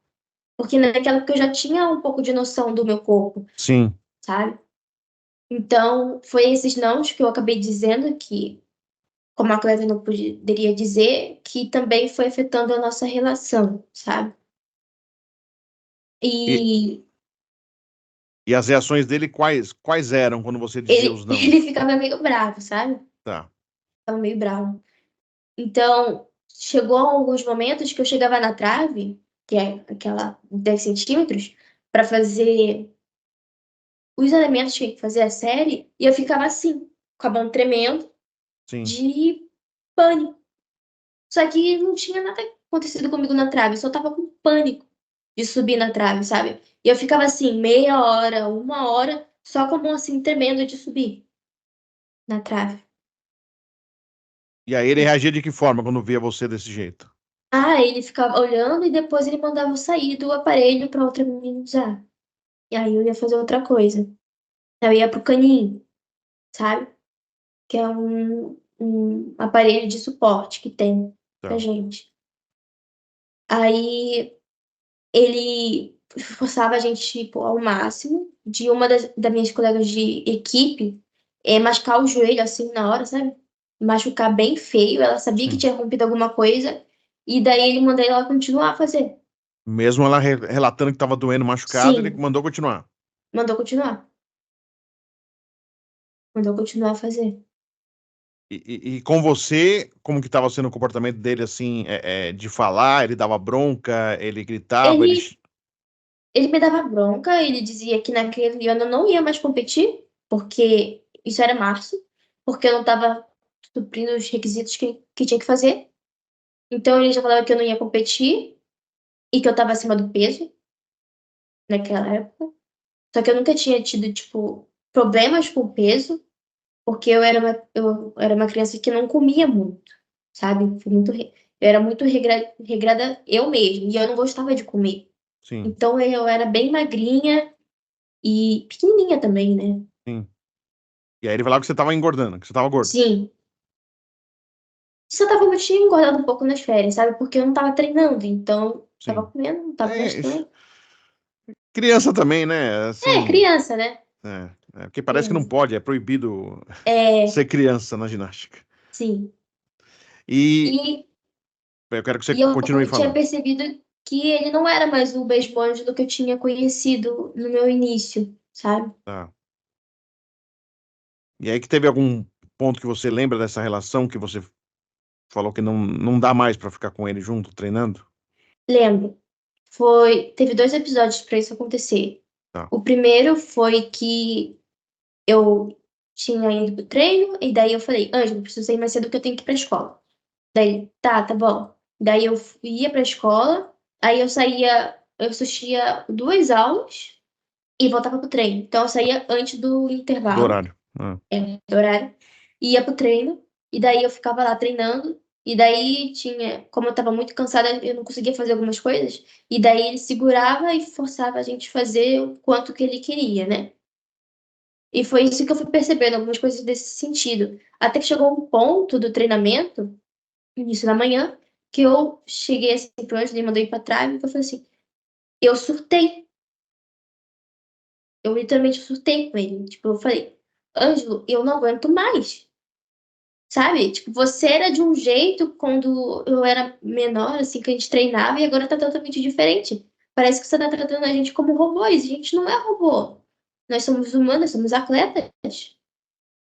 Porque naquela época eu já tinha um pouco de noção do meu corpo, Sim. sabe? Então foi esses nãos que eu acabei dizendo que como atleta, eu não poderia dizer, que também foi afetando a nossa relação, sabe? E, E e as reações dele quais eram quando você dizia ele, os ele nãos? ficava meio bravo, sabe? Tá, Ficava meio bravo. Então, chegou alguns momentos que eu chegava na trave, que é aquela 10 centímetros, para fazer os elementos que tinha que fazer a série, e eu ficava assim, com a mão tremendo, sim. de pânico. Só que não tinha nada acontecido comigo na trave, eu só tava com pânico de subir na trave, sabe? E eu ficava assim, meia hora, uma hora, só com a mão assim tremendo de subir na trave. E aí ele reagia de que forma quando via você desse jeito? Ah, ele ficava olhando e depois ele mandava eu sair do aparelho para outra menina usar. E aí eu ia fazer outra coisa. Eu ia pro caninho, sabe? Que é um aparelho de suporte que tem pra Tá. gente. Aí ele forçava a gente, tipo, ao máximo, de uma das minhas colegas de equipe machucar o joelho assim na hora, sabe? Machucar bem feio. Ela sabia que Sim. tinha rompido alguma coisa. E daí ele mandou ela continuar a fazer. Mesmo ela relatando que estava doendo, machucado, ele Sim, mandou continuar. mandou continuar. Mandou continuar a fazer. E com você, como que estava sendo o comportamento dele, assim, de falar? Ele dava bronca, ele gritava, ele... Ele, ele me dava bronca, ele dizia que naquele ano eu não ia mais competir, porque isso era março, porque eu não estava suprindo os requisitos que tinha que fazer. Então ele já falava que eu não ia competir e que eu estava acima do peso naquela época. Só que eu nunca tinha tido, tipo, problemas com peso, porque eu era uma criança que não comia muito, sabe? Eu era muito regrada eu mesma, e eu não gostava de comer. Sim, Então eu era bem magrinha e pequenininha também, né? sim. E aí ele falava que você estava engordando, que você estava gordo. Sim. Só tava, eu tinha engordado um pouco nas férias, sabe? Porque eu não tava treinando, então tava Sim. comendo, não tava É, gastando. criança também, né? É, Assim, criança, né? porque parece que não Criança. pode, é proibido É, ser criança na ginástica. sim. E E, eu quero que você e eu continue tinha falando. percebido que ele não era mais o beijo do que eu tinha conhecido no meu início, sabe? Tá. E aí que teve algum ponto que você lembra dessa relação que você falou que não dá mais para ficar com ele junto, treinando? Lembro. Teve dois episódios para isso acontecer. Tá. O primeiro foi que eu tinha ido pro treino, e daí eu falei, Ângelo, preciso ir mais cedo que eu tenho que ir pra escola. Daí, ele, tá bom. Daí eu ia pra escola, aí eu assistia duas aulas e voltava pro treino. Então eu saía antes do Do intervalo, horário. Ah, do horário, ia pro treino, e daí eu ficava lá treinando, e daí tinha, como eu tava muito cansada, eu não conseguia fazer algumas coisas, e daí ele segurava e forçava a gente a fazer o quanto que ele queria, né? E foi isso que eu fui percebendo, algumas coisas desse sentido. Até que chegou um ponto do treinamento, início da manhã, que eu cheguei assim pro Ângelo, ele mandou ir pra trás, e eu falei assim, eu surtei. Eu literalmente surtei com ele. Tipo, eu falei, Ângelo, eu não aguento mais. Sabe? Tipo, você era de um jeito quando eu era menor, assim, que a gente treinava, e agora tá totalmente diferente. Parece que você tá tratando a gente como robôs. A gente não é robô. Nós somos humanos, somos atletas.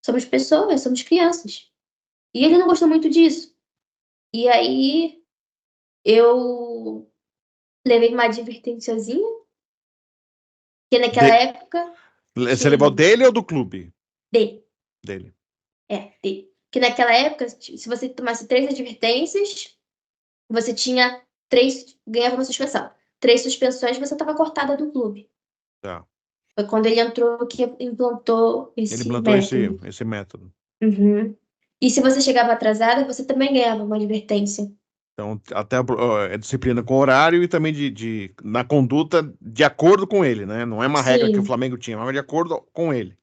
Somos pessoas, somos crianças. E ele não gostou muito disso. E aí eu levei uma advertênciazinha, que naquela De- época Você levou tinha dele ou do clube? D. Dele. D. Que naquela época, se você tomasse três advertências, você tinha ganhava uma suspensão. Três suspensões, você estava cortada do clube. Tá. Foi quando ele entrou que implantou Ele esse implantou método. esse método. Uhum. E se você chegava atrasada, você também ganhava uma advertência. Então, até é disciplina com horário e também na conduta de acordo com ele, né? Não é uma regra que o Sim, Flamengo tinha, mas de acordo com ele.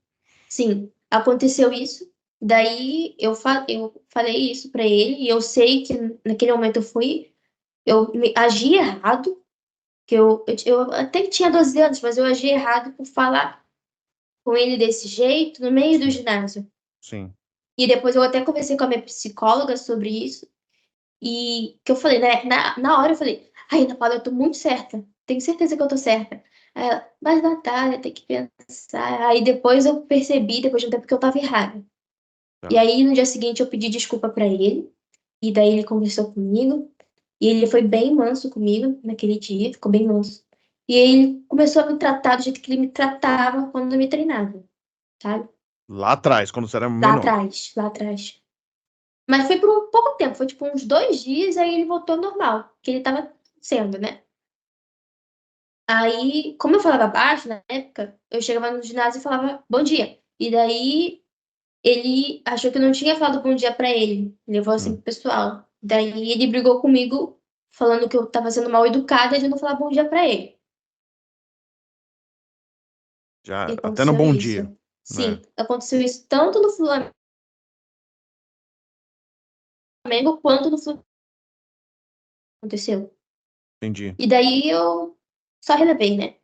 sim. Aconteceu isso. Daí eu falei isso pra ele e eu sei que naquele momento agi errado, que eu até que tinha 12 anos, mas eu agi errado por falar com ele desse jeito no meio do Sim, ginásio. sim. E depois eu até conversei com a minha psicóloga sobre isso. E que eu falei, né? Na hora eu falei, ai, Ana Paula, eu tô muito certa. Tenho certeza que eu tô certa. Aí ela, mas Natália, tem que pensar. Aí depois eu percebi, depois de um tempo, que eu tava errada. E Tá. aí no dia seguinte eu pedi desculpa pra ele. E daí ele conversou comigo. E ele foi bem manso comigo naquele dia, ficou bem manso. E aí ele começou a me tratar do jeito que ele me tratava quando eu me treinava, sabe? Lá atrás, quando você era Lá menor. atrás, lá atrás. Mas foi por um pouco tempo, foi tipo uns 2 dias, aí ele voltou ao normal, que ele tava sendo, né? Aí, como eu falava baixo na época, eu chegava no ginásio e falava bom dia. E daí ele achou que eu não tinha falado bom dia pra ele, levou assim Hum. pro pessoal. Daí ele brigou comigo, falando que eu tava sendo mal educada de não falar bom dia pra ele. E Já, até no aconteceu bom isso. dia, né? Sim, aconteceu isso tanto no Flamengo quanto no Fluminense. Aconteceu. Entendi. E daí eu só relevei, né?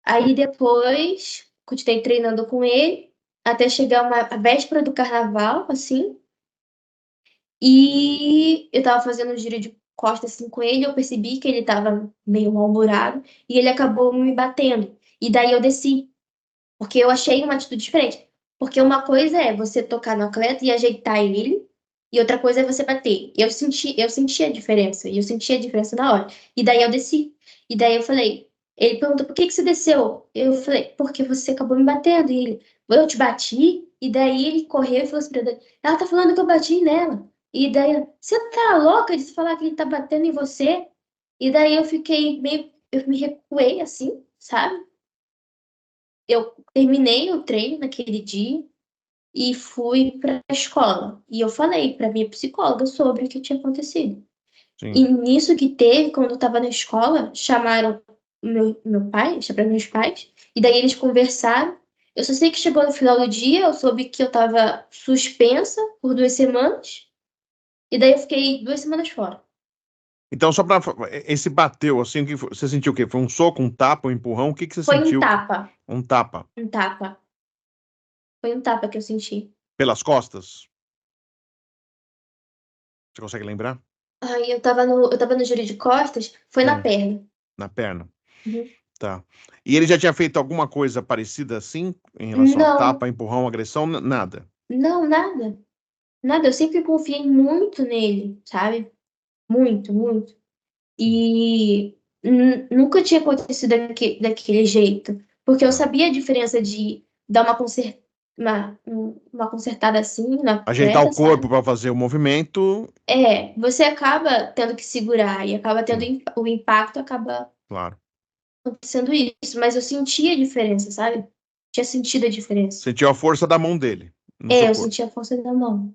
Aí depois continuei treinando com ele até chegar a véspera do carnaval, assim. E eu tava fazendo um giro de costas assim com ele, eu percebi que ele tava meio mal-humorado e ele acabou me batendo. E daí eu desci, porque eu achei uma atitude diferente. Porque uma coisa é você tocar no atleta e ajeitar ele, e outra coisa é você bater. Eu senti a diferença, e eu senti a diferença na hora. E daí eu desci. E daí eu falei, ele perguntou, por que que você desceu? Eu falei, porque você acabou me batendo. E ele, eu te bati? E daí ele correu e falou assim pra ela tá falando que eu bati nela. E daí, você tá louca de falar que ele tá batendo em você? E daí eu fiquei meio, eu me recuei assim, sabe? Eu terminei o treino naquele dia e fui para a escola. E eu falei para minha psicóloga sobre o que tinha acontecido. E Sim. nisso que teve, quando eu estava na escola, chamaram meu pai, chamaram meus pais, e daí eles conversaram. Eu só sei que chegou no final do dia, eu soube que eu estava suspensa por 2 semanas, e daí eu fiquei 2 semanas fora. Então, só para esse bateu assim, você sentiu o quê? Foi um soco, um tapa, um empurrão? O que que você Foi um sentiu? tapa, Um tapa um tapa. Foi um tapa que eu senti. pelas costas? Você consegue lembrar? Aí eu tava no giro de costas, foi na Hum, perna. na perna. Uhum. Tá. E ele já tinha feito alguma coisa parecida assim em relação a Não, tapa, empurrão, agressão? Nada. não, nada. Nada, eu sempre confiei muito nele, sabe? Muito, muito. E nunca tinha acontecido daquele jeito. Porque eu Tá. sabia a diferença de dar uma consertada assim na Ajeitar o atleta, corpo sabe? para fazer o movimento, É, você acaba tendo que segurar e acaba tendo sim, o impacto, acaba claro. acontecendo isso. Mas eu senti a diferença, sabe? Tinha sentido a diferença. Sentiu a força da mão dele no seu É, eu corpo. senti a força da mão.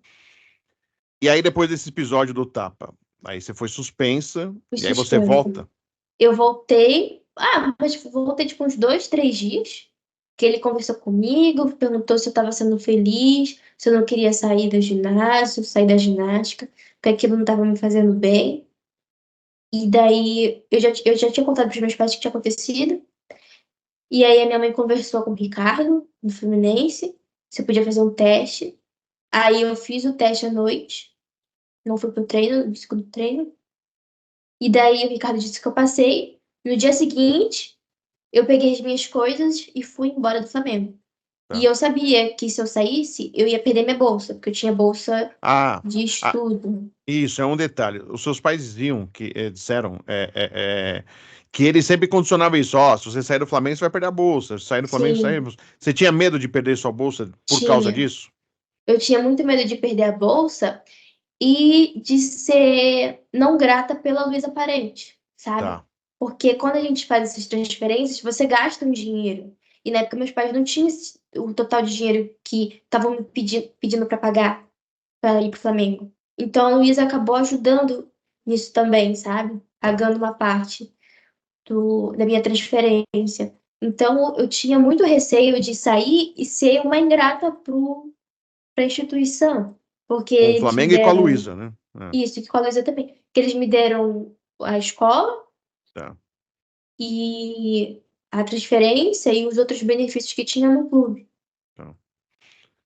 E aí, depois desse episódio do tapa, aí você foi suspensa, Fui e aí você suspensa. volta. Eu voltei. Ah, mas tipo, voltei tipo uns 2, 3 dias. Que ele conversou comigo, perguntou se eu estava sendo feliz, se eu não queria sair do ginásio, sair da ginástica, porque aquilo não estava me fazendo bem. E daí eu já tinha contado para os meus pais o que tinha acontecido. E aí a minha mãe conversou com o Ricardo, do Fluminense, se eu podia fazer um teste. Aí eu fiz o teste à noite, não fui pro treino, no segundo treino. E daí o Ricardo disse que eu passei. No dia seguinte, eu peguei as minhas coisas e fui embora do Flamengo. E Tá. eu sabia que se eu saísse, eu ia perder minha bolsa, porque eu tinha bolsa Ah, de ah, estudo. isso é um detalhe. Os seus pais diziam que disseram que ele sempre condicionava isso. Ó, se você sair do Flamengo, você vai perder a bolsa. Se sair do Flamengo, você sai. Sim, Você tinha medo de perder sua bolsa por causa tinha. disso? Eu tinha muito medo de perder a bolsa e de ser não grata pela Luísa Parente, sabe? Tá. Porque quando a gente faz essas transferências, você gasta um dinheiro. E na época meus pais não tinham o total de dinheiro que estavam me pedindo para pagar para ir pro Flamengo. Então a Luísa acabou ajudando nisso também, sabe? Tá. Pagando uma parte da minha transferência. Então eu tinha muito receio de sair e ser uma ingrata para a instituição, porque Com o eles me Flamengo e com a deram Luísa, né? É, isso, que com a Luísa também, que eles me deram a escola tá. e a transferência e os outros benefícios que tinha no clube. Tá.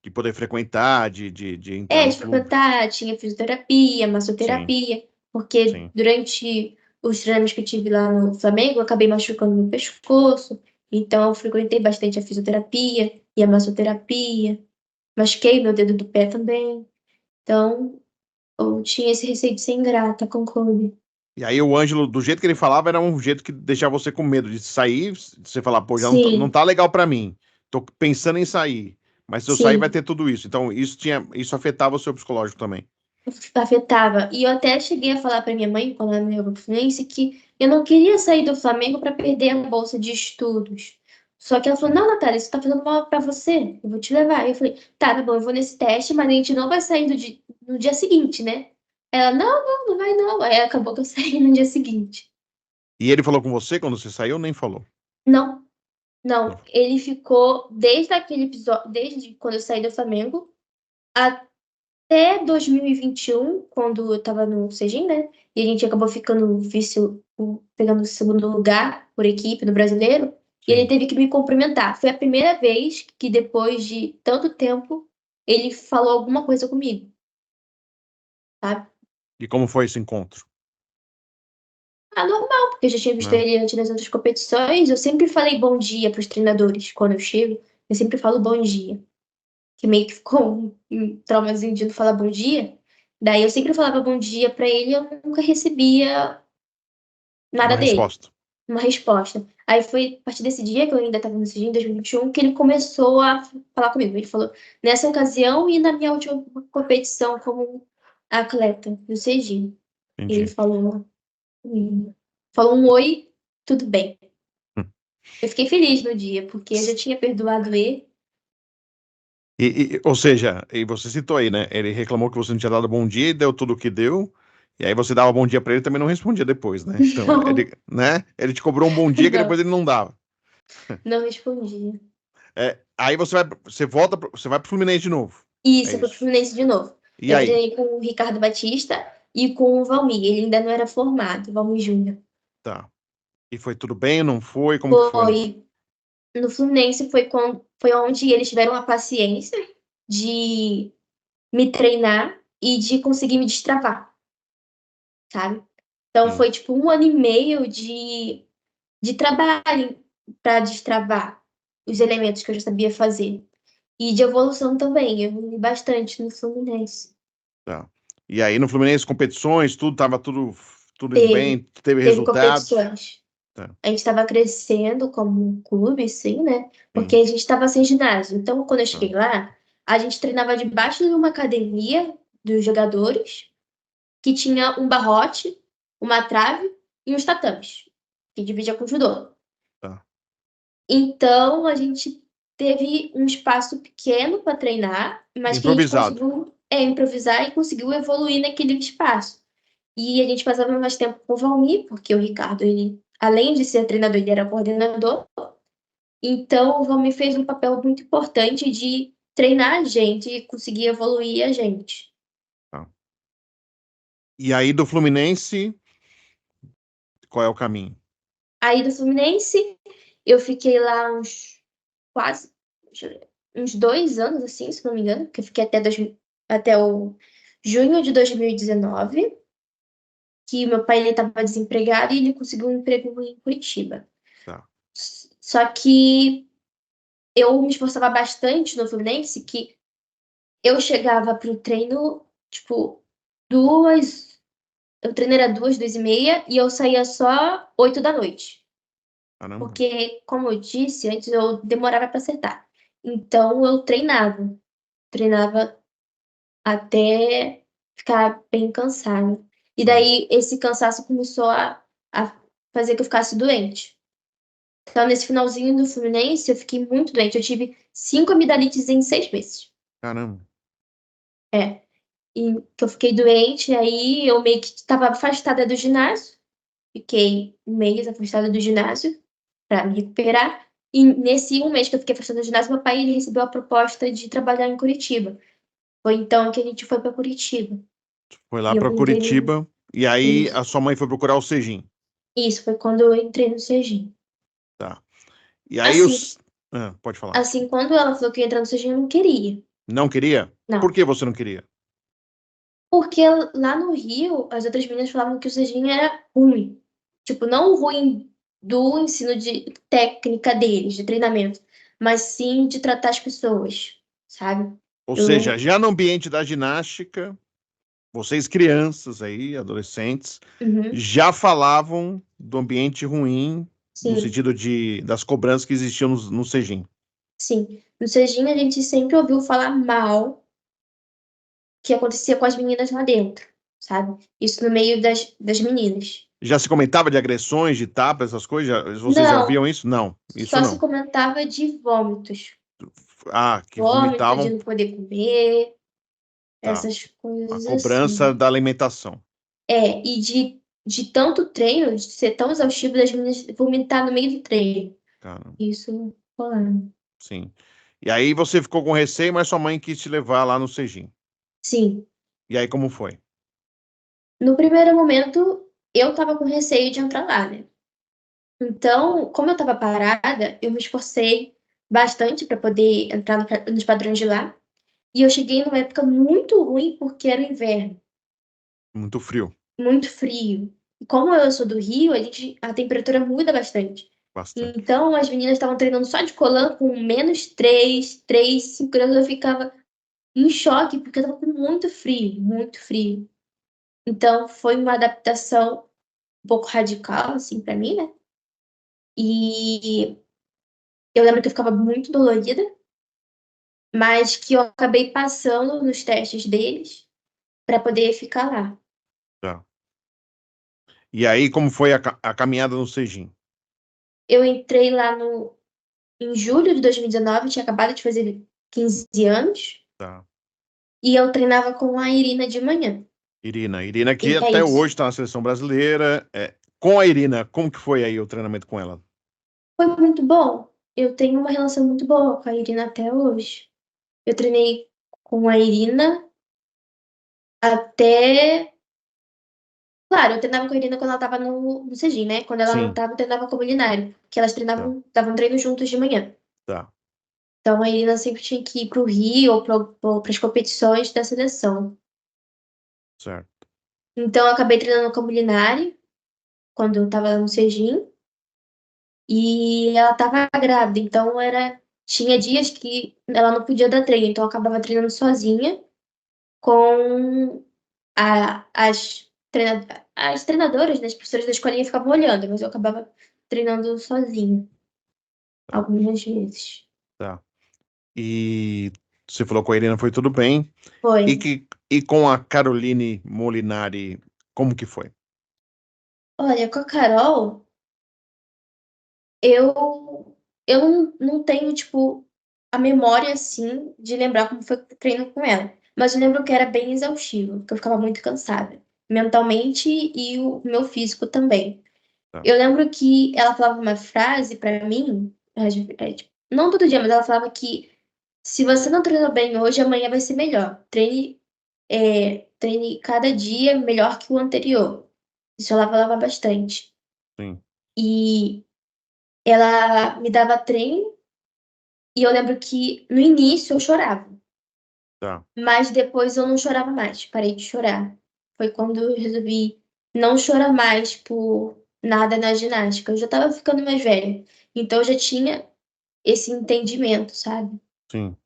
de poder frequentar, de entrar É, no de clube. frequentar, tinha fisioterapia, Sim, massoterapia, porque sim. durante os treinos que eu tive lá no Flamengo, eu acabei machucando meu pescoço, então eu frequentei bastante a fisioterapia e a massoterapia, machuquei meu dedo do pé também, então eu tinha esse receio de ser ingrata com o clube. E aí o Ângelo, do jeito que ele falava, era um jeito que deixava você com medo de sair, de você falar, pô, já não Sim, tá legal pra mim. Tô pensando em sair. Mas se eu sair, vai sim. ter tudo isso. Então, isso afetava o seu psicológico também. Afetava. E eu até cheguei a falar para minha mãe, quando ela me levou pro Fluminense, que eu não queria sair do Flamengo para perder a bolsa de estudos. Só que ela falou: Sim. Não, Natália, isso tá fazendo mal para você. Eu vou te levar. Eu falei: Tá bom, eu vou nesse teste, mas a gente não vai sair no dia seguinte, né? Ela: Não, não, não vai não. Aí acabou que eu saí no dia seguinte. E ele falou com você quando você saiu, nem falou. Não, Não. não. Ele ficou desde aquele episódio, desde quando eu saí do Flamengo até 2021, quando eu tava no Sejim, né? E a gente acabou ficando pegando o segundo lugar por equipe no brasileiro. E ele Sim, teve que me cumprimentar. Foi a primeira vez que, depois de tanto tempo, ele falou alguma coisa comigo, sabe? e como foi esse encontro? Ah, normal, porque eu já tinha visto Né? ele antes nas outras competições. Eu sempre falei bom dia pros treinadores. Quando eu chego, eu sempre falo bom dia. Que meio que ficou um traumazinho de não falar bom dia. Daí eu sempre falava bom dia pra ele e eu nunca recebia Uma nada dele, resposta. uma resposta. Aí foi a partir desse dia, que eu ainda estava no CIGIM, em 2021, que ele começou a falar comigo. Ele falou, nessa ocasião e na minha última competição como atleta do CIGIM. Ele Entendi. falou comigo. Falou um oi, tudo bem. Hum. Eu fiquei feliz no dia, porque eu já tinha perdoado ele. Ou seja, e você citou aí, né? Ele reclamou que você não tinha dado bom dia e deu tudo o que deu. E aí você dava bom dia pra ele e também não respondia depois, né? Então, Não, né? Ele te cobrou um bom dia que depois não, ele não dava. não respondia. Aí você vai pro Fluminense de novo. É Isso, eu fui pro isso. Fluminense de novo. E Eu aí? treinei com o Ricardo Batista e com o Valmir. Ele ainda não era formado, Valmir Júnior. Tá. E foi tudo bem? Não foi? Como que foi? Foi no Fluminense foi onde eles tiveram a paciência de me treinar e de conseguir me destravar, sabe? Então Sim. foi tipo 1 ano e meio de trabalho para destravar os elementos que eu já sabia fazer. E de evolução também, eu evolui bastante no Fluminense. Tá. E aí no Fluminense, competições, tudo indo bem, Teve, teve teve resultados. competições. Tá. A gente estava crescendo como um clube, sim, né? Porque Sim. a gente estava sem ginásio. Então, quando eu Tá. cheguei lá, a gente treinava debaixo de uma academia dos jogadores, que tinha um barrote, uma trave e uns tatames, que dividia com o judô. Tá. Então, a gente teve um espaço pequeno para treinar, mas que a gente Improvisado. conseguiu improvisar e conseguiu evoluir naquele espaço. E a gente passava mais tempo com o Valmir, porque o Ricardo, ele, além de ser treinador, ele era coordenador. Então, o Valmir fez um papel muito importante de treinar a gente e conseguir evoluir a gente. Tá. E aí do Fluminense, qual é o caminho? Aí do Fluminense, eu fiquei lá quase, deixa eu ver, uns 2 anos, assim, se não me engano, que eu fiquei até o junho de 2019, que meu pai estava desempregado e ele conseguiu um emprego em Curitiba. Tá. Só que eu me esforçava bastante no Fluminense, que eu chegava pro treino, tipo, duas. O treino era 2, 2h30, e eu saía só 8 da noite. Caramba. Porque, como eu disse antes, eu demorava para acertar. Então, eu treinava. Treinava até ficar bem cansada. E Sim. daí, esse cansaço começou a fazer que eu ficasse doente. Então, nesse finalzinho do Fluminense, eu fiquei muito doente. Eu tive 5 amidalites em 6 meses. Caramba. É. E que eu fiquei doente, aí eu meio que estava afastada do ginásio. Fiquei 1 mês afastada do ginásio para me recuperar. E nesse 1 mês que eu fiquei afastada do ginásio, meu pai ele recebeu a proposta de trabalhar em Curitiba. Foi então que a gente foi para Curitiba. Foi lá E eu para entrei Curitiba e aí a isso. sua mãe foi procurar o Sejim. Isso foi quando eu entrei no CG. Tá. E aí Assim, os. Ah, pode falar, assim, desculpa. quando ela falou que ia entrar no CG, eu não queria. Não queria? Por Não. que você não queria? Porque lá no Rio, as outras meninas falavam que o Serginho era ruim. Tipo, não ruim do ensino de técnica deles, de treinamento, mas sim de tratar as pessoas, sabe? Ou seja, Eu, já no ambiente da ginástica, vocês crianças aí, adolescentes, uhum, já falavam do ambiente ruim, no sim, sentido das cobranças que existiam no Cegim. sim. No Serginho a gente sempre ouviu falar mal que acontecia com as meninas lá dentro, sabe? Isso no meio das meninas. Já se comentava de agressões, de tapas, essas coisas? Vocês já ouviam Não, isso? Não, isso só se não. comentava de vômitos. Ah, que Vômito, de vomitavam, não poder comer, tá. essas A coisas cobrança assim. da alimentação. E de tanto treino, de ser tão exaustivo das meninas vomitar no meio do treino. Cara, Isso rolando. sim. E aí você ficou com receio, mas sua mãe quis te levar lá no Cegim. Sim. E aí como foi? No primeiro momento, eu tava com receio de entrar lá, né? Então, como eu tava parada, eu me esforcei bastante para poder entrar nos padrões de lá. E eu cheguei numa época muito ruim, porque era o inverno, Muito frio, muito frio. E como eu sou do Rio, a temperatura muda bastante. bastante. Então, as meninas estavam treinando só de colã com -3, 3, 5 graus. Eu ficava em choque, porque eu tava com muito frio, muito frio. Então, foi uma adaptação um pouco radical, assim, pra mim, né? E eu lembro que eu ficava muito dolorida, mas que eu acabei passando nos testes deles pra poder ficar lá. Tá. E aí como foi a caminhada no Cegim? Eu entrei lá no, em julho de 2019, tinha acabado de fazer 15 anos, Tá. e eu treinava com a Irina de manhã. Irina, que E é até isso. hoje está na seleção brasileira. Com a Irina, como que foi aí o treinamento com ela? Foi muito bom. Eu tenho uma relação muito boa com a Irina até hoje. Eu treinei com a Irina até. Claro, eu treinava com a Irina quando ela tava no CEGIM, né? Quando ela não Sim, tava, eu treinava como Linário. Que elas tá, treinavam, davam treino juntos de manhã. tá, Então a Irina sempre tinha que ir pro Rio ou para as competições da seleção. certo. Então eu acabei treinando como Linário quando eu tava no CEGIM. E ela tava grávida, então tinha dias que ela não podia dar treino, então eu acabava treinando sozinha com as treinadoras, né, as professoras da escolinha ficavam olhando, mas eu acabava treinando sozinha Tá, algumas vezes. tá. E você falou com a Irina, foi tudo bem. Foi. E com a Caroline Molinari, como que foi? Olha, com a Carol, eu não tenho, tipo, a memória, assim, de lembrar como foi o treino com ela. Mas eu lembro que era bem exaustivo, porque eu ficava muito cansada, mentalmente e o meu físico também. Tá, Eu lembro que ela falava uma frase pra mim, tipo, não todo dia, mas ela falava que se você não treinou bem hoje, amanhã vai ser melhor. Treine cada dia melhor que o anterior. Isso ela falava bastante. sim, E ela me dava treino e eu lembro que no início eu chorava, tá, mas depois eu não chorava mais, parei de chorar. Foi quando eu resolvi não chorar mais por nada na ginástica. Eu já estava ficando mais velha, então eu já tinha esse entendimento, sabe? sim,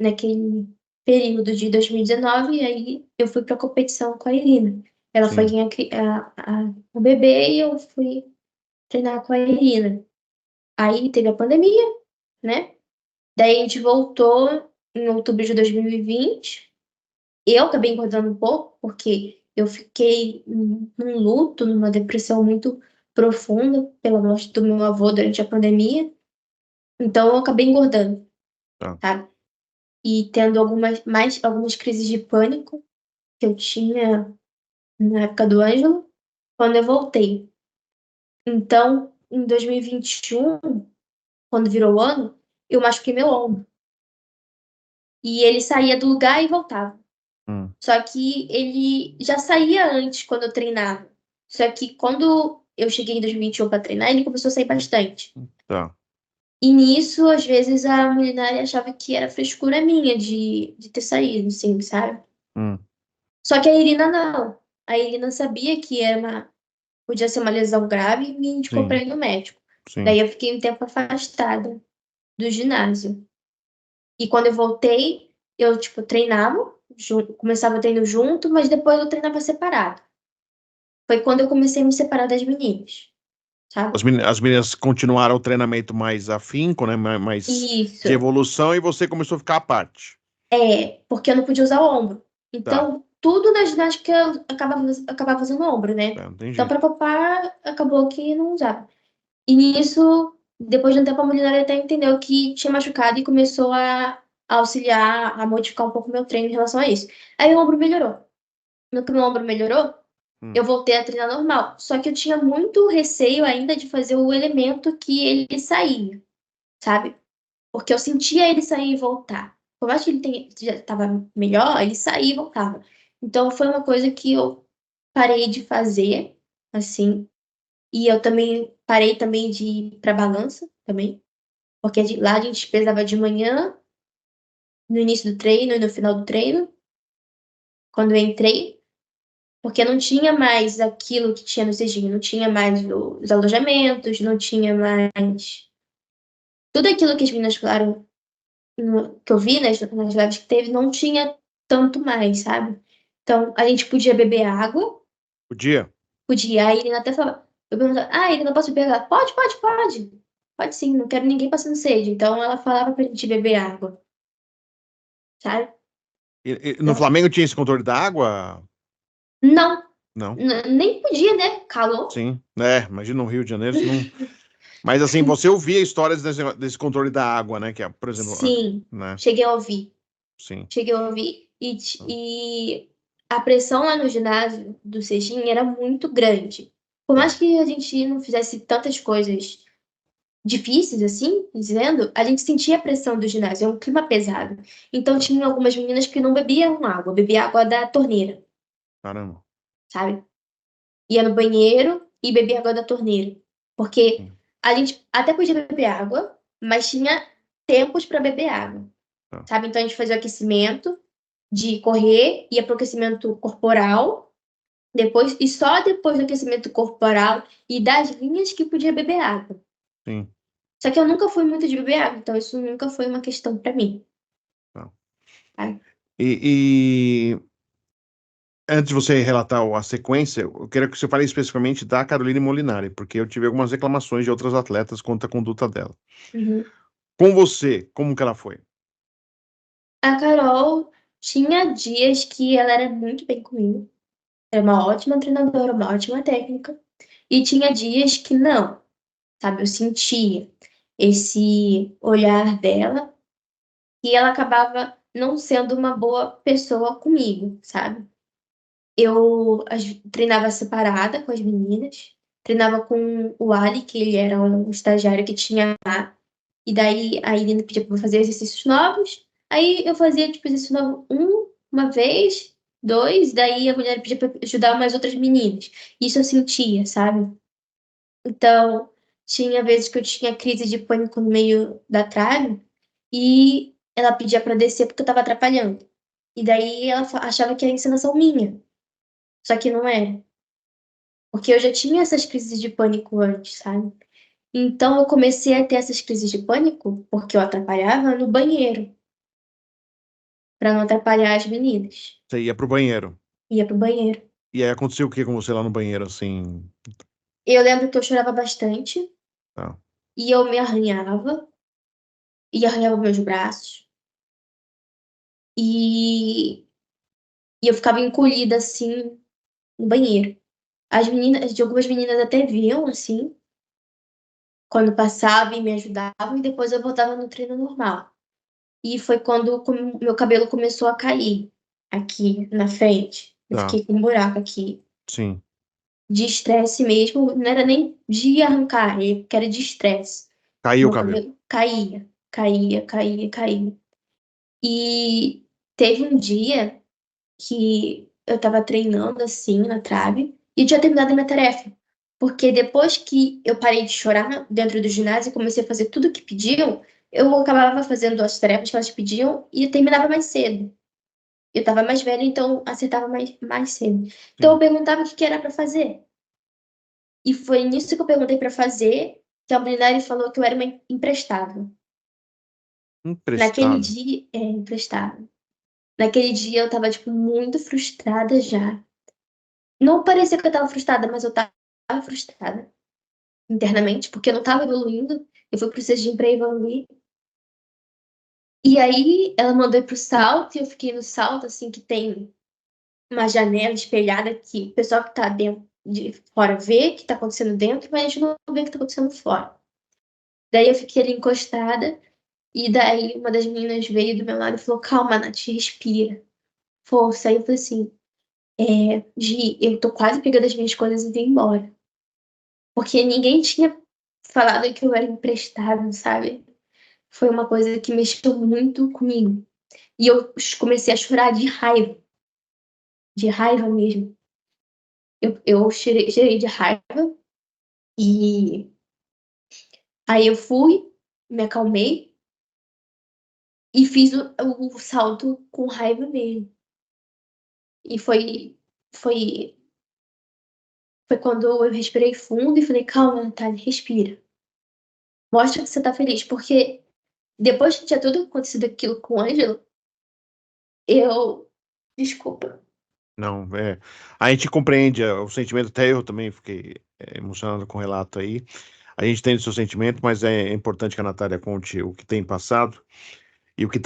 Naquele período de 2019, e aí eu fui para competição com a Irina. Ela foi sim, o bebê e eu fui treinar com a Irina. Aí teve a pandemia, né? Daí a gente voltou em outubro de 2020. Eu acabei engordando um pouco, porque eu fiquei num luto, numa depressão muito profunda pela morte do meu avô durante a pandemia. Então eu acabei engordando, tá, tá? E tendo algumas crises de pânico que eu tinha na época do Ângelo, quando eu voltei. Então, em 2021, quando virou o ano, eu machuquei meu ombro. E ele saía do lugar e voltava. hum, Só que ele já saía antes quando eu treinava. Só que quando eu cheguei em 2021 para treinar, ele começou a sair bastante. tá. E nisso, às vezes, a Molinari achava que era frescura minha de ter saído, assim, sabe? Hum, Só que a Irina não. A Irina sabia que podia ser uma lesão grave e me indicou para sim, ir no médico. sim. Daí eu fiquei um tempo afastada do ginásio. E quando eu voltei, eu, tipo, treinava, começava o treino junto, mas depois eu treinava separado. Foi quando eu comecei a me separar das meninas, sabe? As meninas continuaram o treinamento mais afinco, né? Mais de Isso. evolução, e você começou a ficar à parte. Porque eu não podia usar o ombro. Tá, Então, tudo na ginástica eu acabava usando o ombro, né? tá, não tem Então, jeito. para popar, acabou que não usava. E nisso, depois de um tempo, a mulher até entendeu que tinha machucado e começou a auxiliar, a modificar um pouco o meu treino em relação a isso. Aí o ombro melhorou. No que meu ombro melhorou, Hum, eu voltei a treinar normal. Só que eu tinha muito receio ainda de fazer o elemento que ele saía, sabe? Porque eu sentia ele sair e voltar. Por mais que já estava melhor, ele saía e voltava. Então foi uma coisa que eu parei de fazer, assim. E eu também parei também de ir para balança também. Porque lá a gente pesava de manhã, no início do treino e no final do treino, quando eu entrei. Porque não tinha mais aquilo que tinha no CGI, não tinha mais os alojamentos, não tinha mais. Tudo aquilo que as meninas falaram, que eu vi nas lives que teve, não tinha tanto mais, sabe? Então, a gente podia beber água, podia? podia. A Irina até falava, eu perguntava, Irina, eu posso beber água? Pode, pode, pode. Pode sim, não quero ninguém passando sede. Então, ela falava pra gente beber água, sabe? No Então, Flamengo tinha esse controle da água? não, Não. nem podia, né? Calor. Sim, imagina no Rio de Janeiro, se não. Mas assim, você ouvia histórias desse controle da água, né? Que é, por exemplo, Sim, né? cheguei a ouvir. Sim. Cheguei a ouvir. E a pressão lá no ginásio do Sejin era muito grande. Por mais Tá. que a gente não fizesse tantas coisas difíceis, assim, dizendo, a gente sentia a pressão do ginásio, é um clima pesado. Então, Tá. tinha algumas meninas que não bebiam água, bebiam água da torneira, Caramba. sabe? Ia no banheiro e bebia água da torneira. Porque Sim. a gente até podia beber água, mas tinha tempos para beber água, Tá. sabe? Então, a gente fazia o aquecimento de correr, ia para o aquecimento corporal, depois, e só depois do aquecimento corporal e das linhas que podia beber água. Sim. Só que eu nunca fui muito de beber água, então isso nunca foi uma questão para mim. Tá. Tá? E antes de você relatar a sequência, eu queria que você fale especificamente da Caroline Molinari, porque eu tive algumas reclamações de outras atletas quanto à conduta dela. Uhum. Com você, como que ela foi? A Carol tinha dias que ela era muito bem comigo, era uma ótima treinadora, uma ótima técnica, e tinha dias que não, sabe? Eu sentia esse olhar dela e ela acabava não sendo uma boa pessoa comigo, sabe? Treinava separada com as meninas, treinava com o Ali, que ele era um estagiário que tinha lá, e daí a Irina pedia para eu fazer exercícios novos, aí eu fazia, tipo, exercício novo uma vez, dois, daí a mulher pedia para ajudar mais outras meninas. Isso eu sentia, sabe? Então, tinha vezes que eu tinha crise de pânico no meio da trave, e ela pedia para descer porque eu estava atrapalhando. E daí ela achava que era encenação minha. Só que não era. Porque eu já tinha essas crises de pânico antes, sabe? Então eu comecei a ter essas crises de pânico porque eu atrapalhava no banheiro, para não atrapalhar as meninas. Você ia pro banheiro. Ia pro banheiro. E aí aconteceu o que com você lá no banheiro, assim? Eu lembro que eu chorava bastante Tá. e eu me arranhava e arranhava meus braços e, e eu ficava encolhida assim no banheiro. Algumas meninas até viam assim, quando passava e me ajudavam e depois eu voltava no treino normal. E foi quando meu cabelo começou a cair aqui na frente. Eu Tá. fiquei com um buraco aqui. Sim. De estresse mesmo, não era nem de arrancar, que era de estresse. Caiu o Meu cabelo. cabelo caía, caía, caía, caía. E teve um dia que eu tava treinando assim na trave e eu tinha terminado a minha tarefa. Porque depois que eu parei de chorar dentro do ginásio e comecei a fazer tudo o que pediam, eu acabava fazendo as tarefas que elas pediam e terminava mais cedo. Eu estava mais velha, então acertava mais cedo. Então eu Sim. perguntava o que que era para fazer. E foi nisso que eu perguntei para fazer, que a Brinari falou que eu era uma imprestável. Naquele Emprestado. dia, imprestável. Naquele dia eu tava, tipo, muito frustrada já. Não parecia que eu tava frustrada, mas eu tava frustrada internamente, porque eu não tava evoluindo. Eu fui pro CEGIM pra evoluir. E aí ela mandou ir pro salto, e eu fiquei no salto, assim, que tem uma janela espelhada que o pessoal que tá dentro de fora vê o que tá acontecendo dentro, mas a gente não vê o que tá acontecendo fora. Daí eu fiquei ali encostada, e daí uma das meninas veio do meu lado e falou: Calma, Nath, respira. Força. Aí eu falei assim: Gi, eu tô quase pegando as minhas coisas e vim embora. Porque ninguém tinha falado que eu era emprestável, sabe? Foi uma coisa que mexeu muito comigo. E eu comecei a chorar de raiva mesmo. Eu chorei de raiva e aí eu fui, me acalmei e fiz o salto com raiva mesmo. E foi quando eu respirei fundo e falei, calma, Natália, respira. Mostra que você tá feliz, porque depois que tinha tudo acontecido aquilo com o Ângelo, eu. Desculpa. Não, é. A gente compreende o sentimento, até eu também fiquei emocionado com o relato aí. A gente tem o seu sentimento, mas é importante que a Natália conte o que tem passado e o que,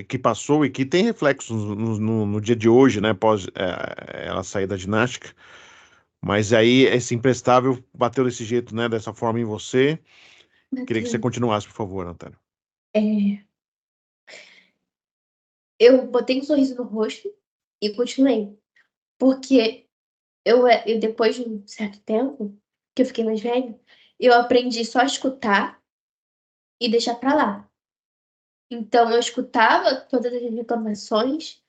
que passou e que tem reflexos no dia de hoje, né? Após ela sair da ginástica. Mas aí esse imprestável bateu desse jeito, né? Dessa forma em você. Queria que você Bateu. continuasse, por favor, Natália. É, eu botei um sorriso no rosto e continuei. Porque depois de um certo tempo, que eu fiquei mais velha, eu aprendi só a escutar e deixar pra lá. Então, eu escutava todas as reclamações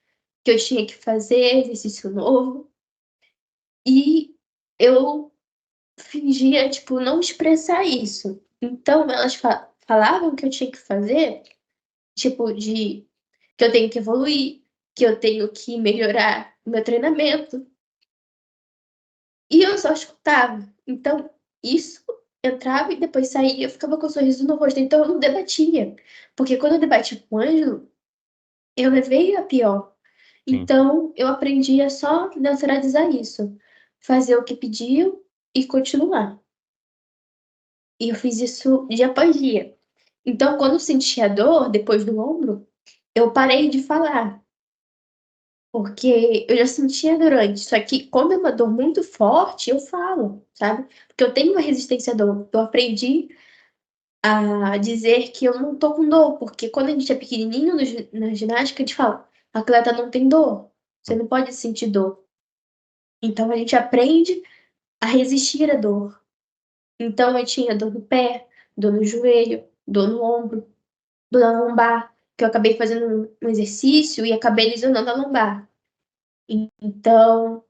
que eu tinha que fazer, exercício novo, e eu fingia, tipo, não expressar isso. Então, elas falavam que eu tinha que fazer, tipo, de que eu tenho que evoluir, que eu tenho que melhorar o meu treinamento. E eu só escutava. Então, isso entrava e depois saía, eu ficava com um sorriso no rosto. Então, eu não debatia. Porque quando eu debati com o Ângelo, eu levei a pior. Sim. Então, eu aprendi a só neutralizar isso. Fazer o que pediam e continuar. E eu fiz isso dia após dia. Então, quando eu sentia dor depois do ombro, eu parei de falar. Porque eu já sentia durante, só que como é uma dor muito forte, eu falo, sabe? Porque eu tenho uma resistência à dor. Eu aprendi a dizer que eu não tô com dor, porque quando a gente é pequenininho na ginástica, a gente fala, atleta não tem dor, você não pode sentir dor. Então a gente aprende a resistir à dor. Então eu tinha dor no pé, dor no joelho, dor no ombro, dor na lombar, que eu acabei fazendo um exercício e acabei lesionando a lombar. Então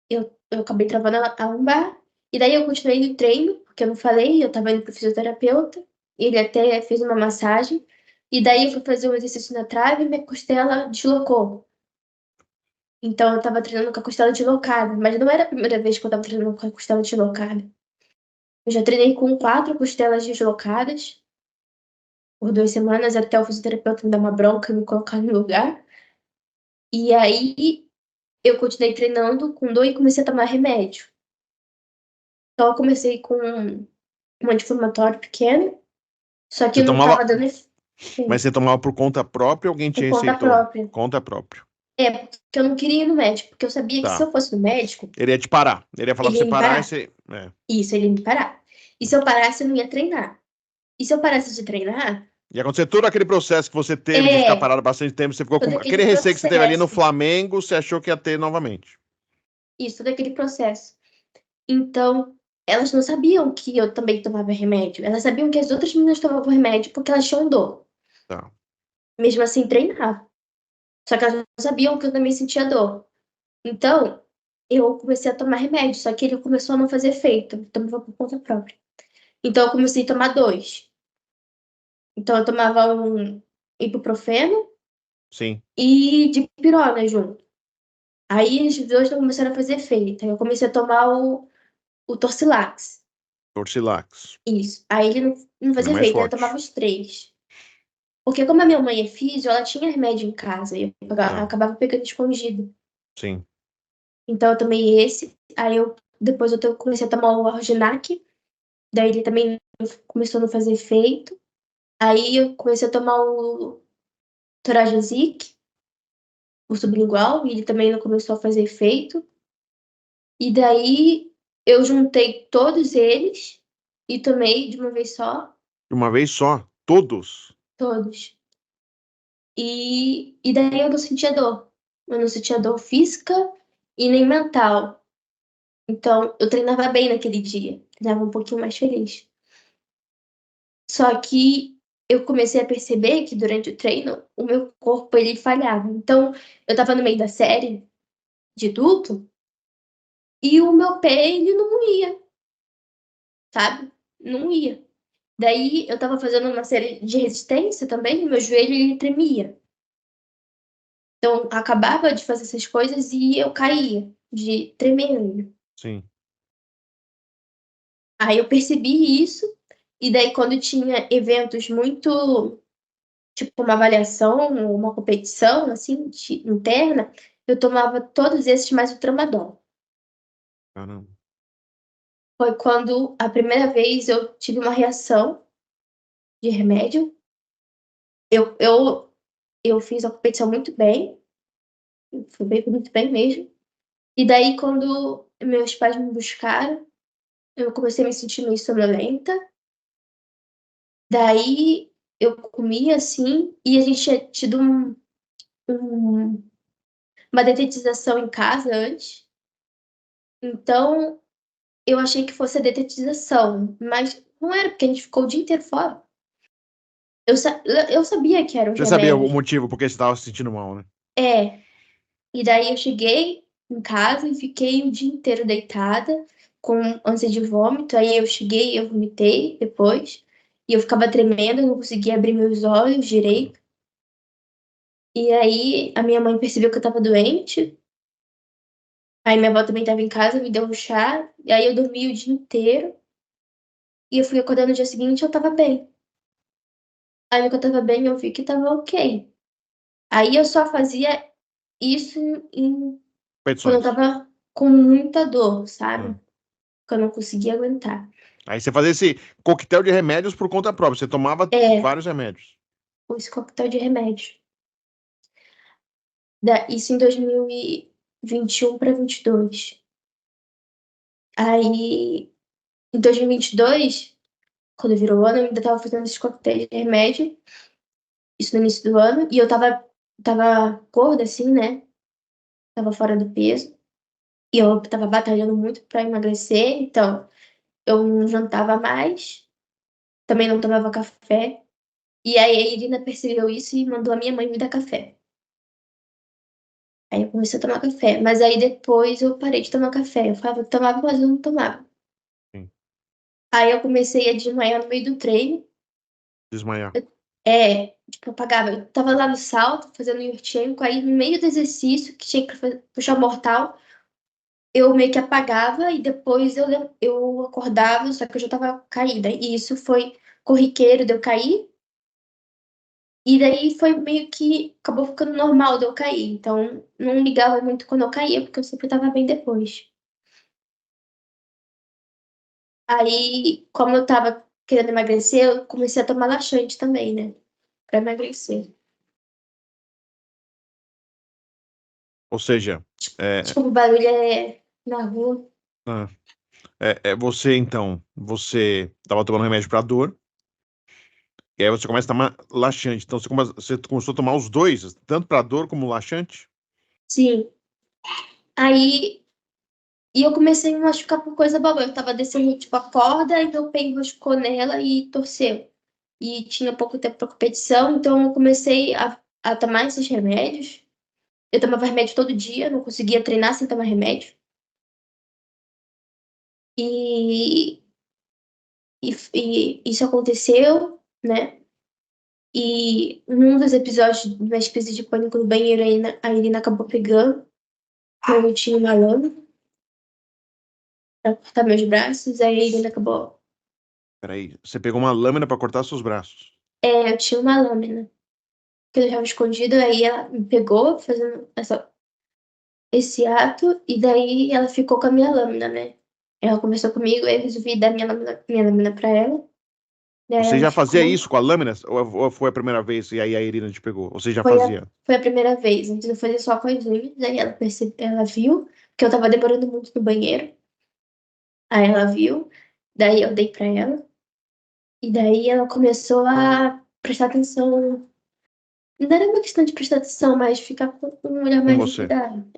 eu acabei travando a lombar, e daí eu continuei no treino, porque eu não falei, eu tava indo pro fisioterapeuta, ele até fez uma massagem, e daí eu fui fazer um exercício na trave e minha costela deslocou. Então eu tava treinando com a costela deslocada, mas não era a primeira vez que eu tava treinando com a costela deslocada. Eu já treinei com 4 costelas deslocadas por 2 semanas, até o fisioterapeuta me dar uma bronca e me colocar no lugar. E aí eu continuei treinando com dor e comecei a tomar remédio. Então eu comecei com um anti-inflamatório pequeno, só que Você não tomava, tava dando mas você efeito, tomava por conta própria ou alguém te por conta receitou? própria. Conta própria. Porque eu não queria ir no médico, porque eu sabia que se Tá. eu fosse no médico, Ele ia te parar. Ele ia falar pra ele você ia me parar e parar. você. É. Isso, ele ia me parar. E se eu parasse, eu não ia treinar. E se eu parasse de treinar, Ia acontecer todo aquele processo que você teve de ficar é parado bastante tempo. Você ficou todo com aquele aquele receio que você teve ali no processo. Flamengo, você achou que ia ter novamente. Isso, todo aquele processo. Então, elas não sabiam que eu também tomava remédio. Elas sabiam que as outras meninas tomavam remédio porque elas tinham dor. Tá. Mesmo assim, treinava. Só que elas não sabiam que eu também sentia dor. Então, eu comecei a tomar remédio, só que ele começou a não fazer efeito, eu tomava por conta própria. Então eu comecei a tomar dois. Então eu tomava um ibuprofeno Sim. e dipirona junto. Aí os dois não começaram a fazer efeito. Aí eu comecei a tomar o Torcilax. Torcilax. Isso. Aí ele não Ele é fazia mais efeito, aí eu tomava forte. os três. Porque como a minha mãe é físio, ela tinha remédio em casa. E eu Tá. acabava pegando escondido. Sim. Então eu tomei esse. Aí depois comecei a tomar o Arginac. Daí ele também começou a não fazer efeito. Aí eu comecei a tomar o Torajazic, o sublingual, e ele também não começou a fazer efeito. E daí eu juntei todos eles e tomei de uma vez só, De uma vez só. Todos. todos. E daí eu não sentia dor. Eu não sentia dor física e nem mental. Então eu treinava bem naquele dia. Treinava um pouquinho mais feliz. Só que eu comecei a perceber que durante o treino o meu corpo ele falhava. Então eu tava no meio da série de duplo e o meu pé ele não ia, sabe? Não ia. Daí eu tava fazendo uma série de resistência também, e meu joelho ele tremia. Então acabava de fazer essas coisas e eu caía de tremer ele. Sim. Aí eu percebi isso e daí quando tinha eventos muito, tipo uma avaliação, uma competição assim, interna, eu tomava todos esses mais o tramadol. Caramba. Foi quando a primeira vez eu tive uma reação de remédio. Eu, eu, eu fiz a competição muito bem, fui bem, muito bem mesmo. E daí, quando meus pais me buscaram, eu comecei a me sentir meio sonolenta. Daí, eu comia assim, e a gente tinha tido um- uma detetização em casa antes. Então, eu achei que fosse a detetização, mas não era, porque a gente ficou o dia inteiro fora. Eu sabia que eram os Você sabia o remédios. motivo por que você estava se sentindo mal, né? É, e daí eu cheguei em casa e fiquei o dia inteiro deitada, com ânsia de vômito. Aí eu cheguei, eu vomitei depois, e eu ficava tremendo, eu não conseguia abrir meus olhos direito. E aí a minha mãe percebeu que eu tava doente, aí minha avó também tava em casa, me deu um chá, e aí eu dormi o dia inteiro, e eu fui acordar no dia seguinte eu tava bem. Aí no que eu tava bem eu vi que tava ok. Aí eu só fazia isso quando eu Competições. tava com muita dor, Ah. sabe? Que eu não conseguia aguentar. Aí você fazia esse coquetel de remédios por conta própria. Você tomava É, vários remédios. esse coquetel de remédio. Isso em 2021 para 22. Aí, em 2022, quando virou o ano, eu ainda tava fazendo esses coquetéis de remédio, isso no início do ano, e eu tava gorda, assim, né? Tava fora do peso, e eu tava batalhando muito pra emagrecer, então eu não jantava mais, também não tomava café, e aí a Irina percebeu isso e mandou a minha mãe me dar café. Aí eu comecei a tomar café, mas aí depois eu parei de tomar café. Eu falava, eu tomava, mas eu não tomava. Sim. Aí eu comecei a desmaiar no meio do treino. Desmaiar. Tipo, eu pagava. Eu tava lá no salto, fazendo yurtchenko, aí no meio do exercício, que tinha que puxar o mortal, eu meio que apagava e depois eu acordava, só que eu já tava caída. E isso foi corriqueiro de eu cair. E daí foi meio que acabou ficando normal de eu cair. Então não ligava muito quando eu caía, porque eu sempre tava bem depois. Aí, como eu tava querendo emagrecer, eu comecei a tomar laxante também, né? Pra emagrecer. Ou seja, é, Desculpa, o barulho é na rua. ah, você então, você estava tomando remédio para dor, e aí você começa a tomar laxante. Então você começou a tomar os dois, tanto para dor como laxante? Sim. Aí, e eu comecei a me machucar por coisa boba. Eu tava descendo, tipo, a corda, e meu pé enroscou nela e torceu. E tinha pouco tempo pra competição, então eu comecei a tomar esses remédios. Eu tomava remédio todo dia, não conseguia treinar sem tomar remédio. E, e isso aconteceu, né? E num dos episódios da espécie de pânico no banheiro, a Irina acabou pegando. Eu tinha uma lâmina pra cortar meus braços, aí a Irina acabou. Peraí, você pegou uma lâmina pra cortar seus braços. Eu tinha uma lâmina que eu deixava escondida, aí ela me pegou fazendo esse ato, e daí ela ficou com a minha lâmina, né? Ela conversou comigo, aí eu resolvi dar minha lâmina pra ela. Daí Você ela já fazia ficou. isso com a lâmina? Ou foi a primeira vez e aí a Irina te pegou? Você já Foi a, fazia? foi a primeira vez. Antes eu fazia só com as unhas, aí ela viu que eu tava demorando muito no banheiro. Aí ela viu, daí eu dei pra ela, e daí ela começou a prestar atenção. Não era uma questão de prestar atenção, mas ficar com um olhar Com mais de você. cuidado.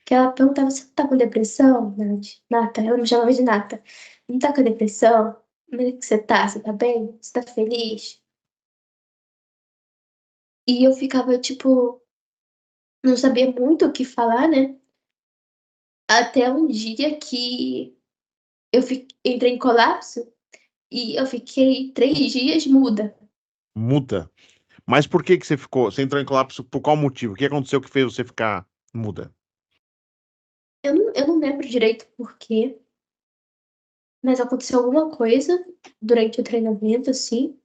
Que ela perguntava: você tá com depressão, Nath? Nata, ela me chamava de Nata. Não tá com depressão? Como é que você tá? Você tá bem? Você tá feliz? E eu ficava, tipo, não sabia muito o que falar, né? Até um dia que entrei em colapso e eu fiquei 3 dias muda. Muda. Mas por que que você ficou? Você entrou em colapso por qual motivo? O que aconteceu que fez você ficar muda? Eu não lembro direito por quê, mas aconteceu alguma coisa durante o treinamento, assim.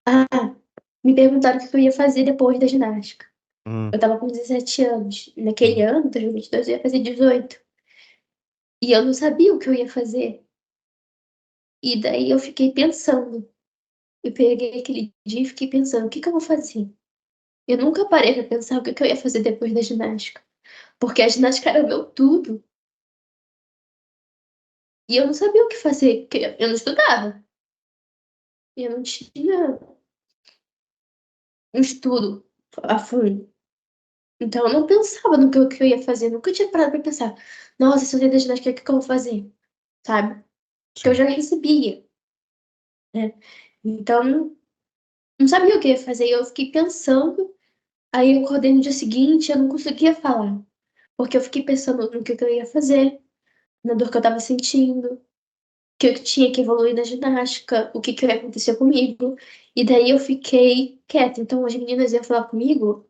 Ah, me perguntaram o que eu ia fazer depois da ginástica. Hum, Eu tava com 17 anos. Naquele hum. ano, 2022, eu ia fazer 18. E eu não sabia o que eu ia fazer. E daí eu fiquei pensando. Eu peguei aquele dia e fiquei pensando, o que que eu vou fazer? Eu nunca parei pra pensar o que que eu ia fazer depois da ginástica. Porque a ginástica era o meu tudo. E eu não sabia o que fazer, porque eu não estudava. Eu não tinha um estudo a fundo. Então eu não pensava no que eu ia fazer. Eu nunca tinha parado pra pensar, nossa, se eu sair da ginástica, o que que eu vou fazer? Sabe? Porque eu Sim. já recebia, né? Então, não sabia o que eu ia fazer. E eu fiquei pensando, aí eu acordei no dia seguinte, eu não conseguia falar. Porque eu fiquei pensando no que eu ia fazer, na dor que eu tava sentindo, que eu tinha que evoluir na ginástica, o que que ia acontecer comigo. E daí eu fiquei quieta. Então as meninas iam falar comigo,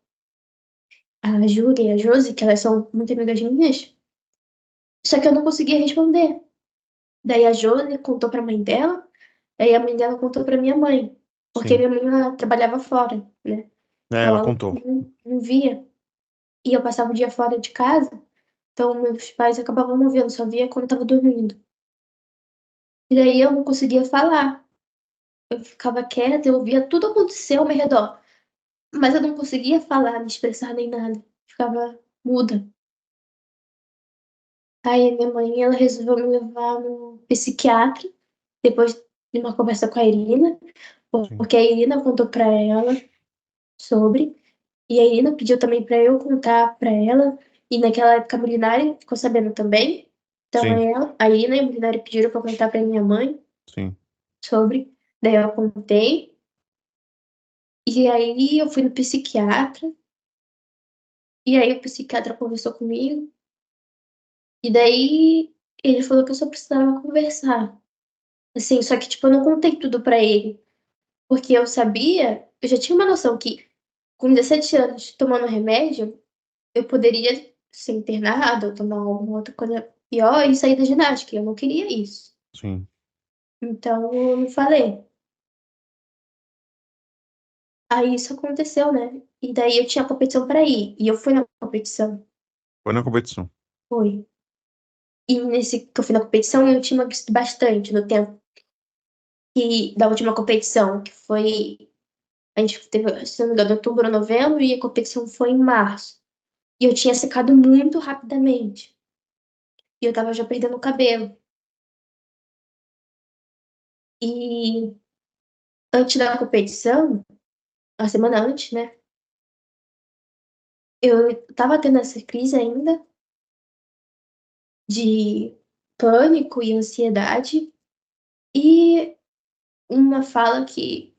a Júlia e a Josi, que elas são muito amigas minhas, só que eu não conseguia responder. Daí a Josi contou pra mãe dela, aí a mãe dela contou pra minha mãe, porque Sim. minha mãe ela trabalhava fora, né? É, Então ela ela contou. não via. E eu passava o dia fora de casa, então meus pais acabavam não vendo, só via quando eu tava dormindo. E daí eu não conseguia falar. Eu ficava quieta, eu ouvia tudo acontecer ao meu redor, mas eu não conseguia falar, me expressar nem nada. Ficava muda. Aí a minha mãe, ela resolveu me levar no psiquiatra, depois de uma conversa com a Irina, Sim. porque a Irina contou pra ela sobre, e a Irina pediu também pra eu contar pra ela, e naquela época a Molinari ficou sabendo também. Então Sim. a Irina e a Molinari pediram pra eu contar pra minha mãe Sim. sobre, daí eu contei, e aí eu fui no psiquiatra, e aí o psiquiatra conversou comigo, e daí ele falou que eu só precisava conversar. Assim, só que, tipo, eu não contei tudo pra ele, porque eu já tinha uma noção que com 17 anos, tomando remédio, eu poderia ser internada ou tomar alguma outra coisa pior e sair da ginástica. Eu não queria isso. Sim. Então, eu não falei. Aí isso aconteceu, né? E daí eu tinha competição pra ir, e eu fui na competição. Foi na competição. Foi. E nesse que eu fui na competição, eu tinha emagrecido bastante no tempo da última competição, que foi. A gente teve, se não me engano, outubro ou novembro, e a competição foi em março. E eu tinha secado muito rapidamente. E eu tava já perdendo o cabelo. E antes da competição, a semana antes, né? Eu tava tendo essa crise ainda de pânico e ansiedade. E uma fala que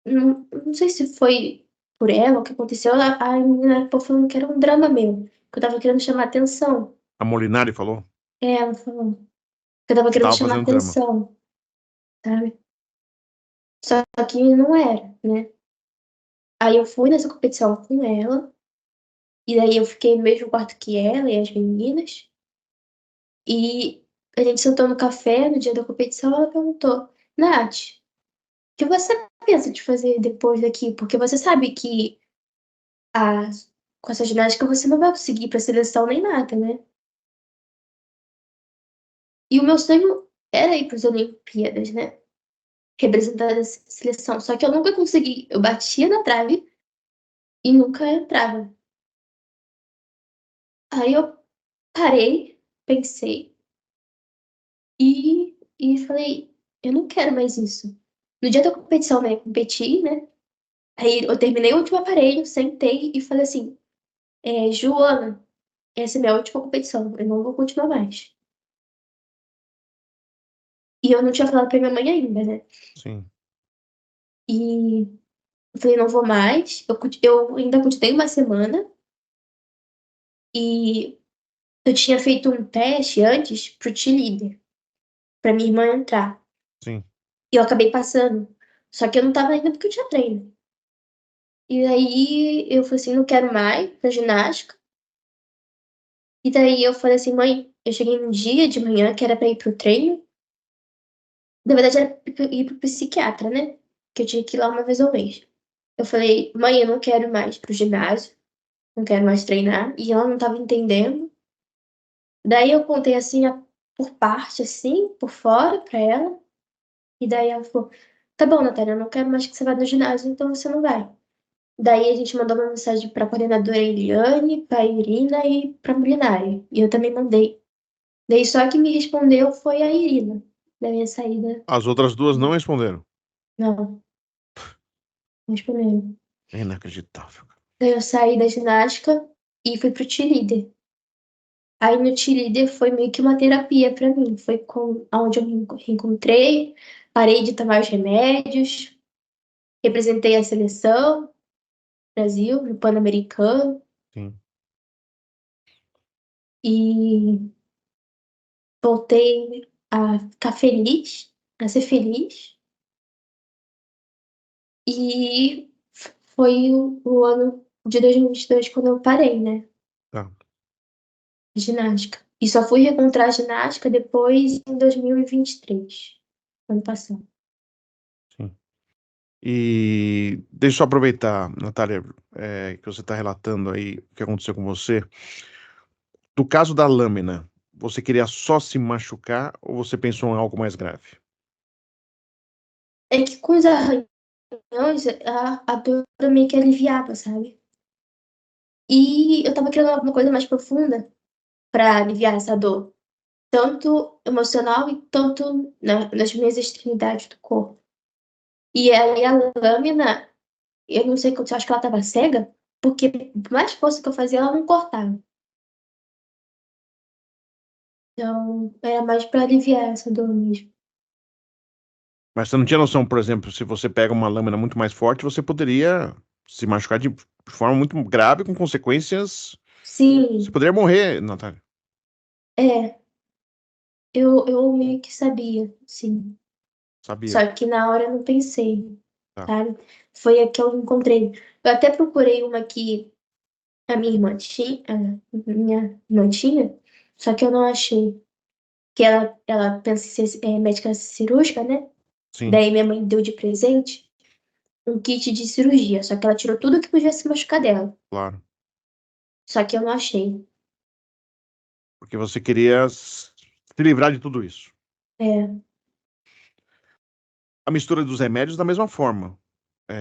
não sei se foi por ela o que aconteceu, a menina ficou falando que era um drama meu, que eu tava querendo chamar atenção. A Molinari falou? Ela falou que eu tava Você querendo tava chamar fazendo drama. atenção, sabe? Só que não era, né? Aí eu fui nessa competição com ela, e daí eu fiquei no mesmo quarto que ela e as meninas, e a gente sentou no café no dia da competição, ela perguntou, Nath, o que você pensa de fazer depois daqui? Porque você sabe que a, com essa ginástica você não vai conseguir ir pra seleção nem nada, né? E o meu sonho era ir para as Olimpíadas, né? Representar a seleção. Só que eu nunca consegui. Eu batia na trave e nunca entrava. Aí eu parei, pensei e falei, eu não quero mais isso. No dia da competição, né? Competi, né? Aí eu terminei o último aparelho, sentei e falei assim, Joana, essa é minha última competição, eu não vou continuar mais. E eu não tinha falado pra minha mãe ainda, né? Sim, E eu falei, não vou mais. Eu ainda continuei uma semana e eu tinha feito um teste antes pro cheerleader, pra minha irmã entrar. sim. E eu acabei passando. Só que eu não tava indo porque eu tinha treino. E aí eu falei assim, não quero mais pra ginástica. E daí eu falei assim, mãe, eu cheguei um dia de manhã que era pra ir pro treino. Na verdade era pra ir pro psiquiatra, né? Que eu tinha que ir lá uma vez ao mês. Eu falei, mãe, eu não quero mais pro ginásio, não quero mais treinar. E ela não tava entendendo. Daí eu contei assim, por parte, assim, por fora pra ela. E daí ela falou, tá bom, Natália, eu não quero mais que você vá no ginásio, então você não vai. Daí a gente mandou uma mensagem pra coordenadora Eliane, pra Irina e pra Molinari. E eu também mandei. Daí só que me respondeu foi a Irina, da minha saída. As outras duas não responderam. Não, não respondeu. É inacreditável. Daí eu saí da ginástica e fui pro cheerleader. Aí no cheerleader foi meio que uma terapia pra mim. Foi onde eu me reencontrei, parei de tomar os remédios, representei a seleção, Brasil, no Pan-Americano. Sim. E voltei a ficar feliz, a ser feliz. E foi o ano de 2022 quando eu parei, né? Tá. Ginástica. E só fui reencontrar a ginástica depois em 2023, ano passado. Sim. E deixa eu aproveitar, Natália, que você está relatando aí o que aconteceu com você. Do caso da lâmina, você queria só se machucar ou você pensou em algo mais grave? É que com os arranhões, a dor meio que aliviava, sabe? E eu tava querendo alguma coisa mais profunda pra aliviar essa dor, tanto emocional e tanto nas minhas extremidades do corpo. E aí a lâmina, eu não sei se eu acho que ela tava cega, porque por mais força que eu fazia, ela não cortava. Então, era mais pra aliviar essa dor mesmo. Mas você não tinha noção, por exemplo, se você pega uma lâmina muito mais forte, você poderia se machucar de forma muito grave, com consequências. Você Sim, poderia morrer, Natália. é, eu meio que sabia, sim. Sabia. Só que na hora eu não pensei, Tá. sabe? Foi a que eu encontrei. Eu até procurei uma que a minha irmã tinha, só que eu não achei. Que ela pensa em ser médica cirúrgica, né? Sim, Daí minha mãe deu de presente um kit de cirurgia, só que ela tirou tudo que podia se machucar dela. claro. Só que eu não achei. Porque você queria se livrar de tudo isso. É, A mistura dos remédios da mesma forma. É,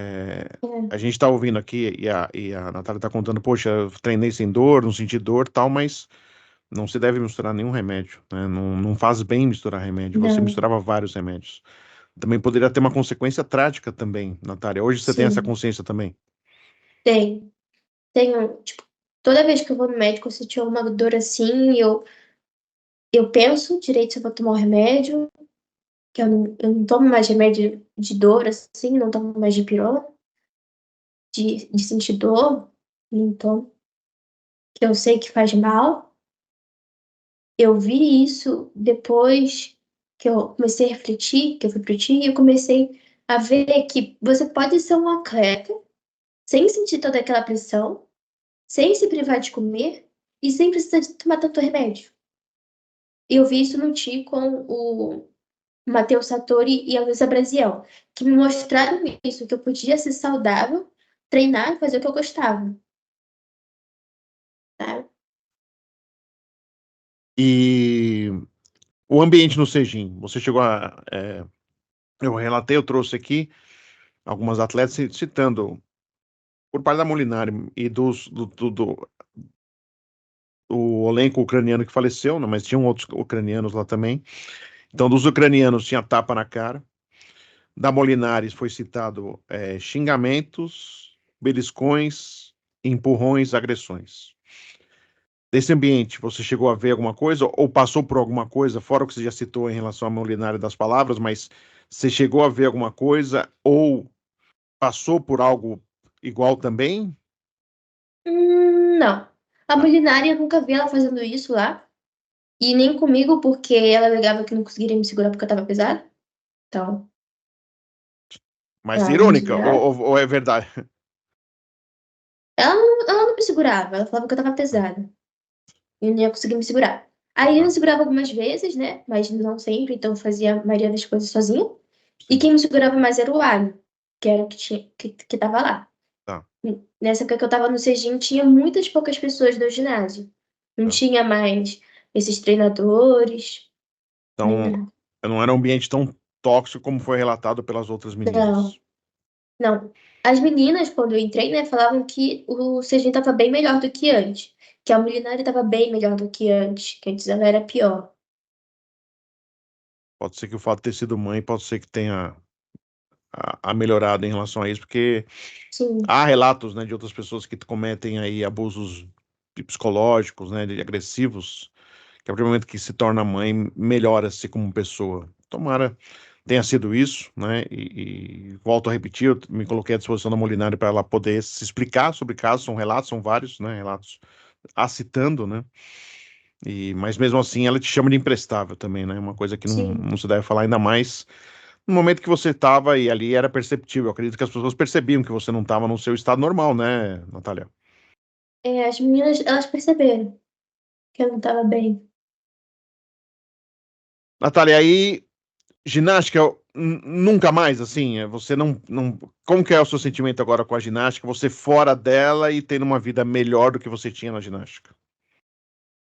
é, a gente está ouvindo aqui e a Natália está contando, poxa, eu treinei sem dor, não senti dor, tal, mas não se deve misturar nenhum remédio, né? Não, não faz bem misturar remédio. Você não, misturava vários remédios. Também poderia ter uma consequência trágica também, Natália. Hoje você tem essa sim, consciência também. tem. Tenho, tipo, toda vez que eu vou no médico, eu senti uma dor assim, eu penso direito se eu vou tomar o remédio, que eu não tomo mais remédio de dor, assim, não tomo mais de pirona, de sentir dor, não tomo, que eu sei que faz mal. Eu vi isso depois que eu comecei a refletir, que eu fui pro time, e eu comecei a ver que você pode ser um atleta sem sentir toda aquela pressão, sem se privar de comer e sem precisar de tomar tanto remédio. Eu vi isso no Ti com o Matheus Sartori e a Luísa Braziel, que me mostraram isso, que eu podia ser saudável, treinar e fazer o que eu gostava, tá? E o ambiente no Sejim, você chegou eu relatei, eu trouxe aqui algumas atletas citando, por parte da Molinari e do elenco ucraniano que faleceu, né, mas tinham outros ucranianos lá também. Então, dos ucranianos tinha tapa na cara. Da Molinari foi citado xingamentos, beliscões, empurrões, agressões. Desse ambiente, você chegou a ver alguma coisa ou passou por alguma coisa, fora o que você já citou em relação à Molinari das palavras, mas você chegou a ver alguma coisa ou passou por algo igual também? Não. A Tá. Molinari, eu nunca vi ela fazendo isso lá. E nem comigo, porque ela alegava que não conseguiria me segurar porque eu tava pesada. Então, Mas ela não me irônica, segurava. ou é verdade? Ela não me segurava, ela falava que eu tava pesada. E não ia conseguir me segurar. Aí eu me Tá, segurava algumas vezes, né? Mas não sempre, então eu fazia a maioria das coisas sozinha. E sim, quem me segurava mais era o Alho, que era o que tinha, que tava lá. tá, Nessa época que eu tava no Cegim, tinha muitas poucas pessoas do ginásio. Não tá. tinha mais esses treinadores, nem Então, nada. não era um ambiente tão tóxico como foi relatado pelas outras Não, meninas. não. As meninas, quando eu entrei, né, falavam que o Cegim tava bem melhor do que antes. Que a Molinari tava bem melhor do que antes ela era pior. Pode ser que o fato de ter sido mãe, pode ser que tenha a melhorado em relação a isso, porque Sim, há relatos, né, de outras pessoas que cometem aí abusos psicológicos, né, de agressivos, que a partir do momento que se torna mãe, melhora-se como pessoa. Tomara tenha sido isso, né, e volto a repetir, eu me coloquei à disposição da Molinari para ela poder se explicar sobre casos, são relatos, são vários, né, relatos a citando, né, mas mesmo assim ela te chama de imprestável também, né, uma coisa que sim. não se deve falar ainda mais no momento que você estava e ali era perceptível. Eu acredito que as pessoas percebiam que você não estava no seu estado normal, né, Natália? É, as meninas, elas perceberam que eu não tava bem. Natália, aí, ginástica, nunca mais, assim, você não. Como que é o seu sentimento agora com a ginástica? Você fora dela e tendo uma vida melhor do que você tinha na ginástica?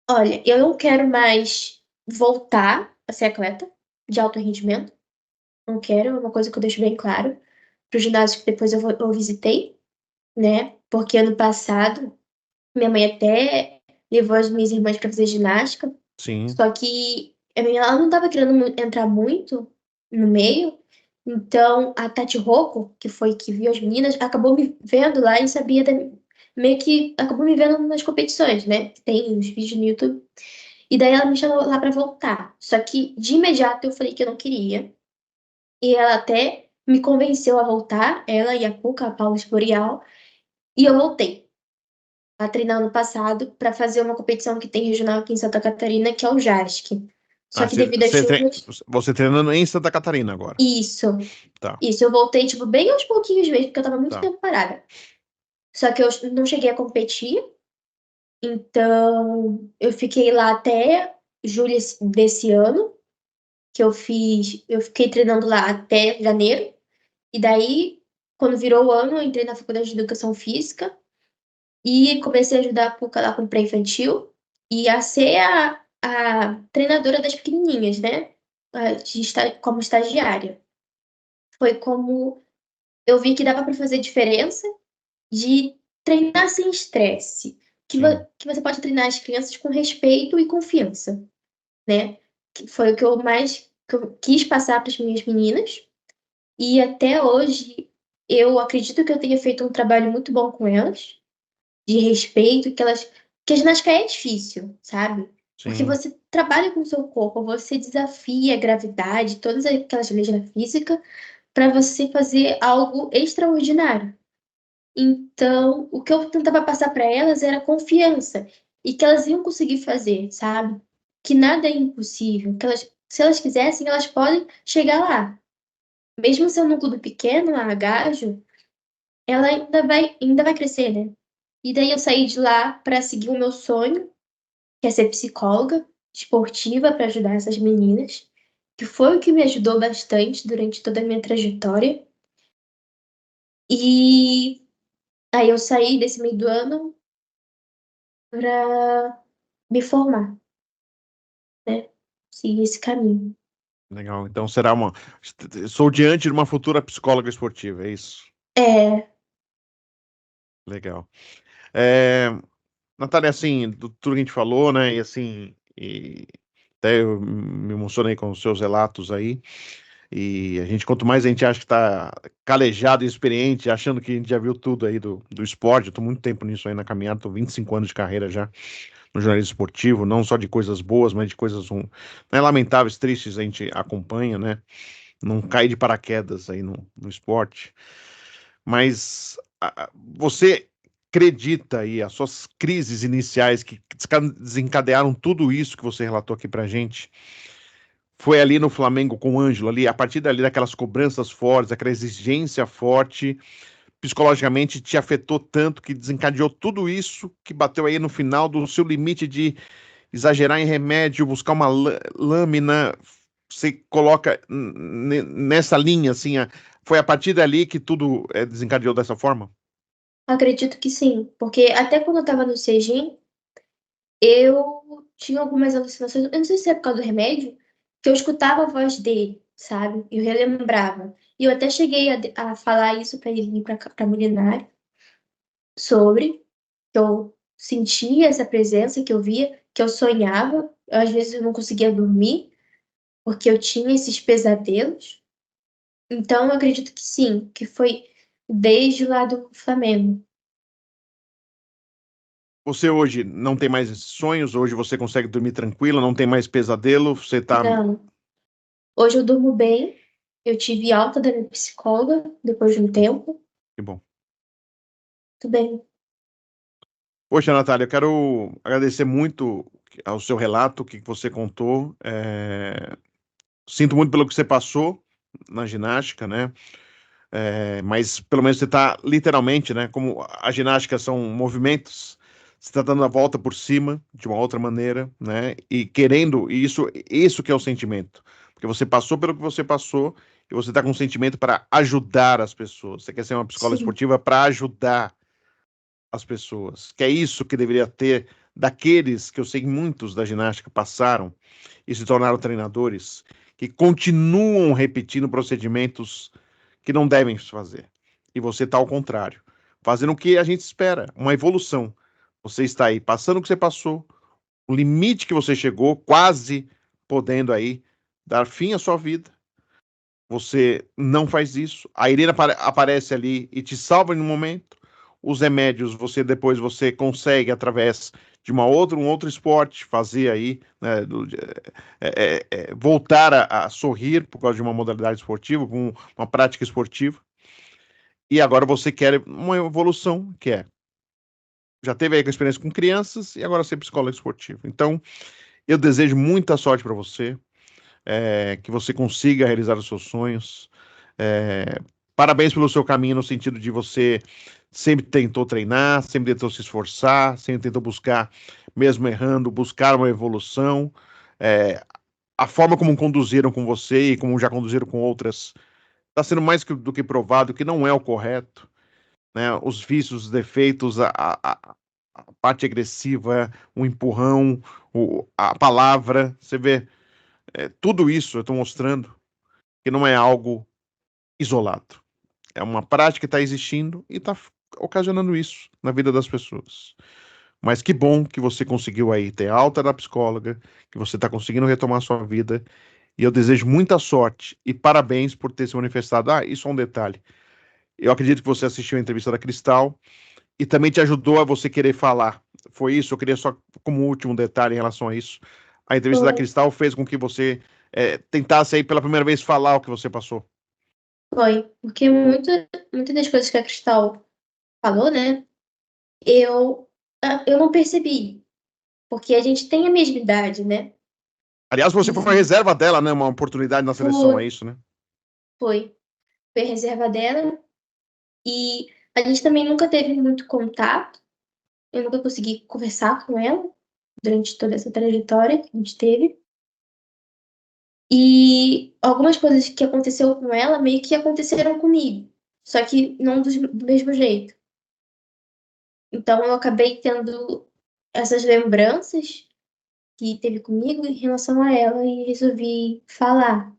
Olha, eu não quero mais voltar a ser atleta de alto rendimento. Não quero, é uma coisa que eu deixo bem claro pro ginásio que depois eu visitei, né? Porque ano passado minha mãe até levou as minhas irmãs para fazer ginástica, Sim, só que ela não estava querendo entrar muito no meio. Então a Tati Rocco, que foi que viu as meninas, acabou me vendo lá e sabia meio que acabou me vendo nas competições, né? Tem uns vídeos no YouTube. E daí ela me chamou lá pra voltar. Só que de imediato eu falei que eu não queria. E ela até me convenceu a voltar, ela e a Cuca, a Paula Escorial, e eu voltei a treinar ano passado para fazer uma competição que tem regional aqui em Santa Catarina, que é o JASC. Só ah, que devido às chuvas, você treinando em Santa Catarina agora. isso, Tá, isso, eu voltei, tipo, bem aos pouquinhos mesmo, porque eu tava muito tá. tempo parada. Só que eu não cheguei a competir, então eu fiquei lá até julho desse ano, que eu fiquei treinando lá até janeiro, e daí, quando virou o ano, eu entrei na faculdade de Educação Física e comecei a ajudar a PUC lá com o pré-infantil e a ser a treinadora das pequenininhas, né? Como estagiária. Foi como eu vi que dava para fazer diferença de treinar sem estresse, Sim, que você pode treinar as crianças com respeito e confiança, né? Que foi o que eu mais que eu quis passar para as minhas meninas. E até hoje eu acredito que eu tenha feito um trabalho muito bom com elas, de respeito, que a ginástica é difícil, sabe? Porque sim, você trabalha com o seu corpo, você desafia a gravidade, todas aquelas leis da física, para você fazer algo extraordinário. Então, o que eu tentava passar para elas era confiança e que elas iam conseguir fazer, sabe? que nada é impossível, que se elas quisessem, elas podem chegar lá. Mesmo sendo um clube pequeno, a Gajo, ela ainda vai crescer, né? E daí eu saí de lá para seguir o meu sonho, que é ser psicóloga esportiva para ajudar essas meninas, que foi o que me ajudou bastante durante toda a minha trajetória. E aí eu saí desse meio do ano para me formar, né? Seguir esse caminho. Legal. Então será uma. Sou diante de uma futura psicóloga esportiva, é isso? É, Legal. É, Natália, assim, tudo que a gente falou, né? E assim, até eu me emocionei com os seus relatos aí. E a gente, quanto mais a gente acha que está calejado e experiente, achando que a gente já viu tudo aí do esporte, eu tô muito tempo nisso aí na caminhada, tô 25 anos de carreira já no jornalismo esportivo, não só de coisas boas, mas de coisas né, lamentáveis, tristes, a gente acompanha, né? Não cai de paraquedas aí no esporte. Mas você acredita aí, as suas crises iniciais que desencadearam tudo isso que você relatou aqui pra gente, foi ali no Flamengo com o Ângelo, ali, a partir dali daquelas cobranças fortes, aquela exigência forte, psicologicamente te afetou tanto que desencadeou tudo isso que bateu aí no final do seu limite de exagerar em remédio, buscar uma lâmina, você coloca nessa linha, assim, foi a partir dali que tudo desencadeou dessa forma? acredito que sim, porque até quando eu tava no Cegim, eu tinha algumas alucinações, eu não sei se é por causa do remédio, que eu escutava a voz dele, sabe? Eu relembrava. E eu até cheguei a falar isso para ele vir para Milinário, sobre que eu sentia essa presença, que eu via, que eu sonhava. Às vezes eu não conseguia dormir, porque eu tinha esses pesadelos. Então eu acredito que sim, que foi desde lá do Flamengo. Você hoje não tem mais esses sonhos, hoje você consegue dormir tranquila, não tem mais pesadelo, você tá. Não. Hoje eu durmo bem. Eu tive alta da minha psicóloga depois de um tempo. Que bom. Tudo bem. Poxa, Natália, eu quero agradecer muito ao seu relato, o que você contou. Sinto muito pelo que você passou na ginástica, né? Mas pelo menos você está literalmente, né? Como a ginástica são movimentos, você está dando a volta por cima de uma outra maneira, né? E querendo, e isso que é o sentimento. Porque você passou pelo que você passou e você está com um sentimento para ajudar as pessoas. Você quer ser uma psicóloga Sim, esportiva para ajudar as pessoas. Que é isso que deveria ter daqueles que eu sei que muitos da ginástica passaram e se tornaram treinadores, que continuam repetindo procedimentos que não devem se fazer. E você está ao contrário, fazendo o que a gente espera, uma evolução. Você está aí passando o que você passou, o limite que você chegou, quase podendo aí dar fim à sua vida. Você não faz isso. A Irina aparece ali e te salva no momento. Os remédios você consegue através de um outro esporte fazer aí, né, voltar a sorrir por causa de uma modalidade esportiva, com uma prática esportiva. E agora você quer uma evolução, que é já teve aí com experiência com crianças e agora ser psicólogo esportivo. Então, eu desejo muita sorte para você, que você consiga realizar os seus sonhos. É, Parabéns pelo seu caminho no sentido de você sempre tentou treinar, sempre tentou se esforçar, sempre tentou buscar, mesmo errando, buscar uma evolução. É, a forma como conduziram com você e como já conduziram com outras está sendo mais do que provado que não é o correto, né? Os vícios, os defeitos, a parte agressiva, o empurrão, a palavra, você vê, tudo isso eu estou mostrando que não é algo isolado. É uma prática que está existindo e está ocasionando isso na vida das pessoas. Mas que bom que você conseguiu aí ter alta da psicóloga, que você está conseguindo retomar a sua vida. E eu desejo muita sorte e parabéns por ter se manifestado. Ah, isso é um detalhe. Eu acredito que você assistiu a entrevista da Cristal e também te ajudou a você querer falar. Foi isso? Eu queria só, como último detalhe em relação a isso, a entrevista da foi. Cristal fez com que você tentasse aí pela primeira vez falar o que você passou. Foi. Porque muitas das coisas que a Cristal falou, né? Eu não percebi. Porque a gente tem a mesma idade, né? Aliás, você foi E reserva dela, né? Uma oportunidade na seleção, foi, é isso, né? foi, foi a reserva dela. E a gente também nunca teve muito contato. Eu nunca consegui conversar com ela durante toda essa trajetória que a gente teve. E algumas coisas que aconteceu com ela meio que aconteceram comigo, só que não do mesmo jeito. Então eu acabei tendo essas lembranças que teve comigo em relação a ela e resolvi falar,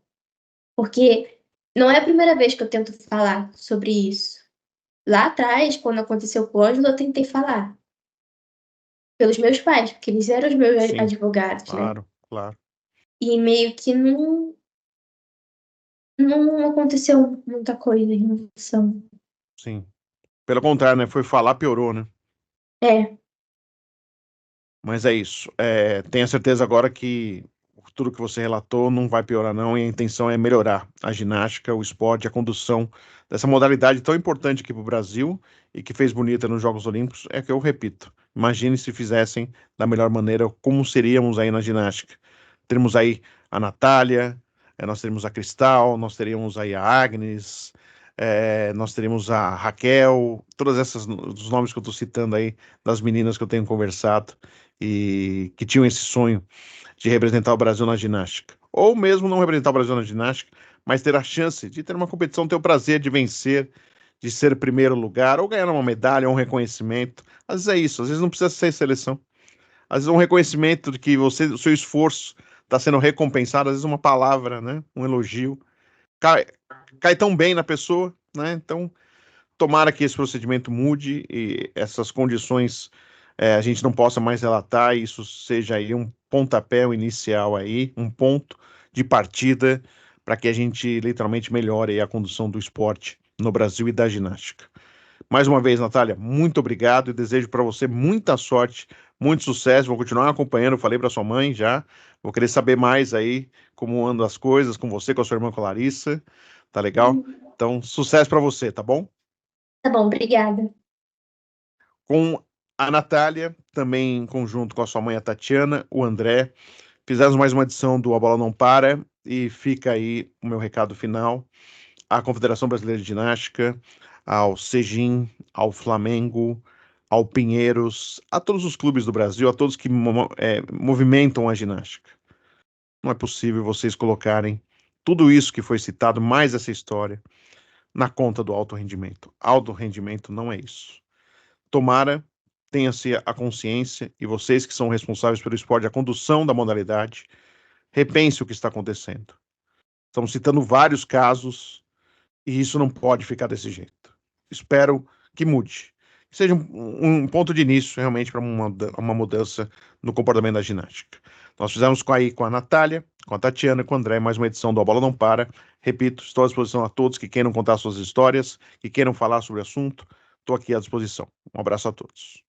porque não é a primeira vez que eu tento falar sobre isso. Lá atrás, quando aconteceu com o Ângelo, eu tentei falar pelos meus pais, porque eles eram os meus Sim, advogados, né? claro, claro. E meio que não aconteceu muita coisa em relação. Sim. Pelo contrário, né? Foi falar, piorou, né? É, Mas é isso. Tenha certeza agora que tudo que você relatou não vai piorar, não, e a intenção é melhorar a ginástica, o esporte, a condução dessa modalidade tão importante aqui para o Brasil e que fez bonita nos Jogos Olímpicos. É que eu repito. Imagine se fizessem da melhor maneira, como seríamos aí na ginástica. Teremos aí a Natália, nós teríamos a Cristal, nós teríamos aí a Agnes, nós teríamos a Raquel, todas essas os nomes que eu estou citando aí das meninas que eu tenho conversado e que tinham esse sonho de representar o Brasil na ginástica. Ou mesmo não representar o Brasil na ginástica, mas ter a chance de ter uma competição, ter o prazer de vencer, de ser primeiro lugar, ou ganhar uma medalha, ou um reconhecimento. Às vezes é isso, às vezes não precisa ser seleção. Às vezes é um reconhecimento de que você, o seu esforço está sendo recompensado, às vezes uma palavra, né? Um elogio. Cai, cai tão bem na pessoa, né? Então, tomara que esse procedimento mude e essas condições a gente não possa mais relatar, e isso seja aí um pontapé inicial aí, um ponto de partida para que a gente literalmente melhore aí a condução do esporte no Brasil e da ginástica. Mais uma vez, Natália, muito obrigado e desejo para você muita sorte, muito sucesso. Vou continuar acompanhando, falei para sua mãe já. Vou querer saber mais aí como andam as coisas com você, com a sua irmã, com a Larissa. Tá legal? Então, sucesso para você, tá bom? tá bom, obrigada. Com a Natália, também em conjunto com a sua mãe, a Tatiana, o André. Fizemos mais uma edição do A Bola Não Para e fica aí o meu recado final à Confederação Brasileira de Ginástica, ao Sejim, ao Flamengo, ao Pinheiros, a todos os clubes do Brasil, a todos que movimentam a ginástica. Não é possível vocês colocarem tudo isso que foi citado, mais essa história, na conta do alto rendimento. Alto rendimento não é isso. Tomara, tenha-se a consciência, e vocês que são responsáveis pelo esporte, a condução da modalidade, repense o que está acontecendo. Estamos citando vários casos e isso não pode ficar desse jeito. Espero que mude. Que seja um ponto de início realmente para uma mudança no comportamento da ginástica. Nós fizemos com a Natália, com a Tatiana e com o André mais uma edição do A Bola Não Para. Repito, estou à disposição a todos que queiram contar suas histórias, que queiram falar sobre o assunto. Estou aqui à disposição. Um abraço a todos.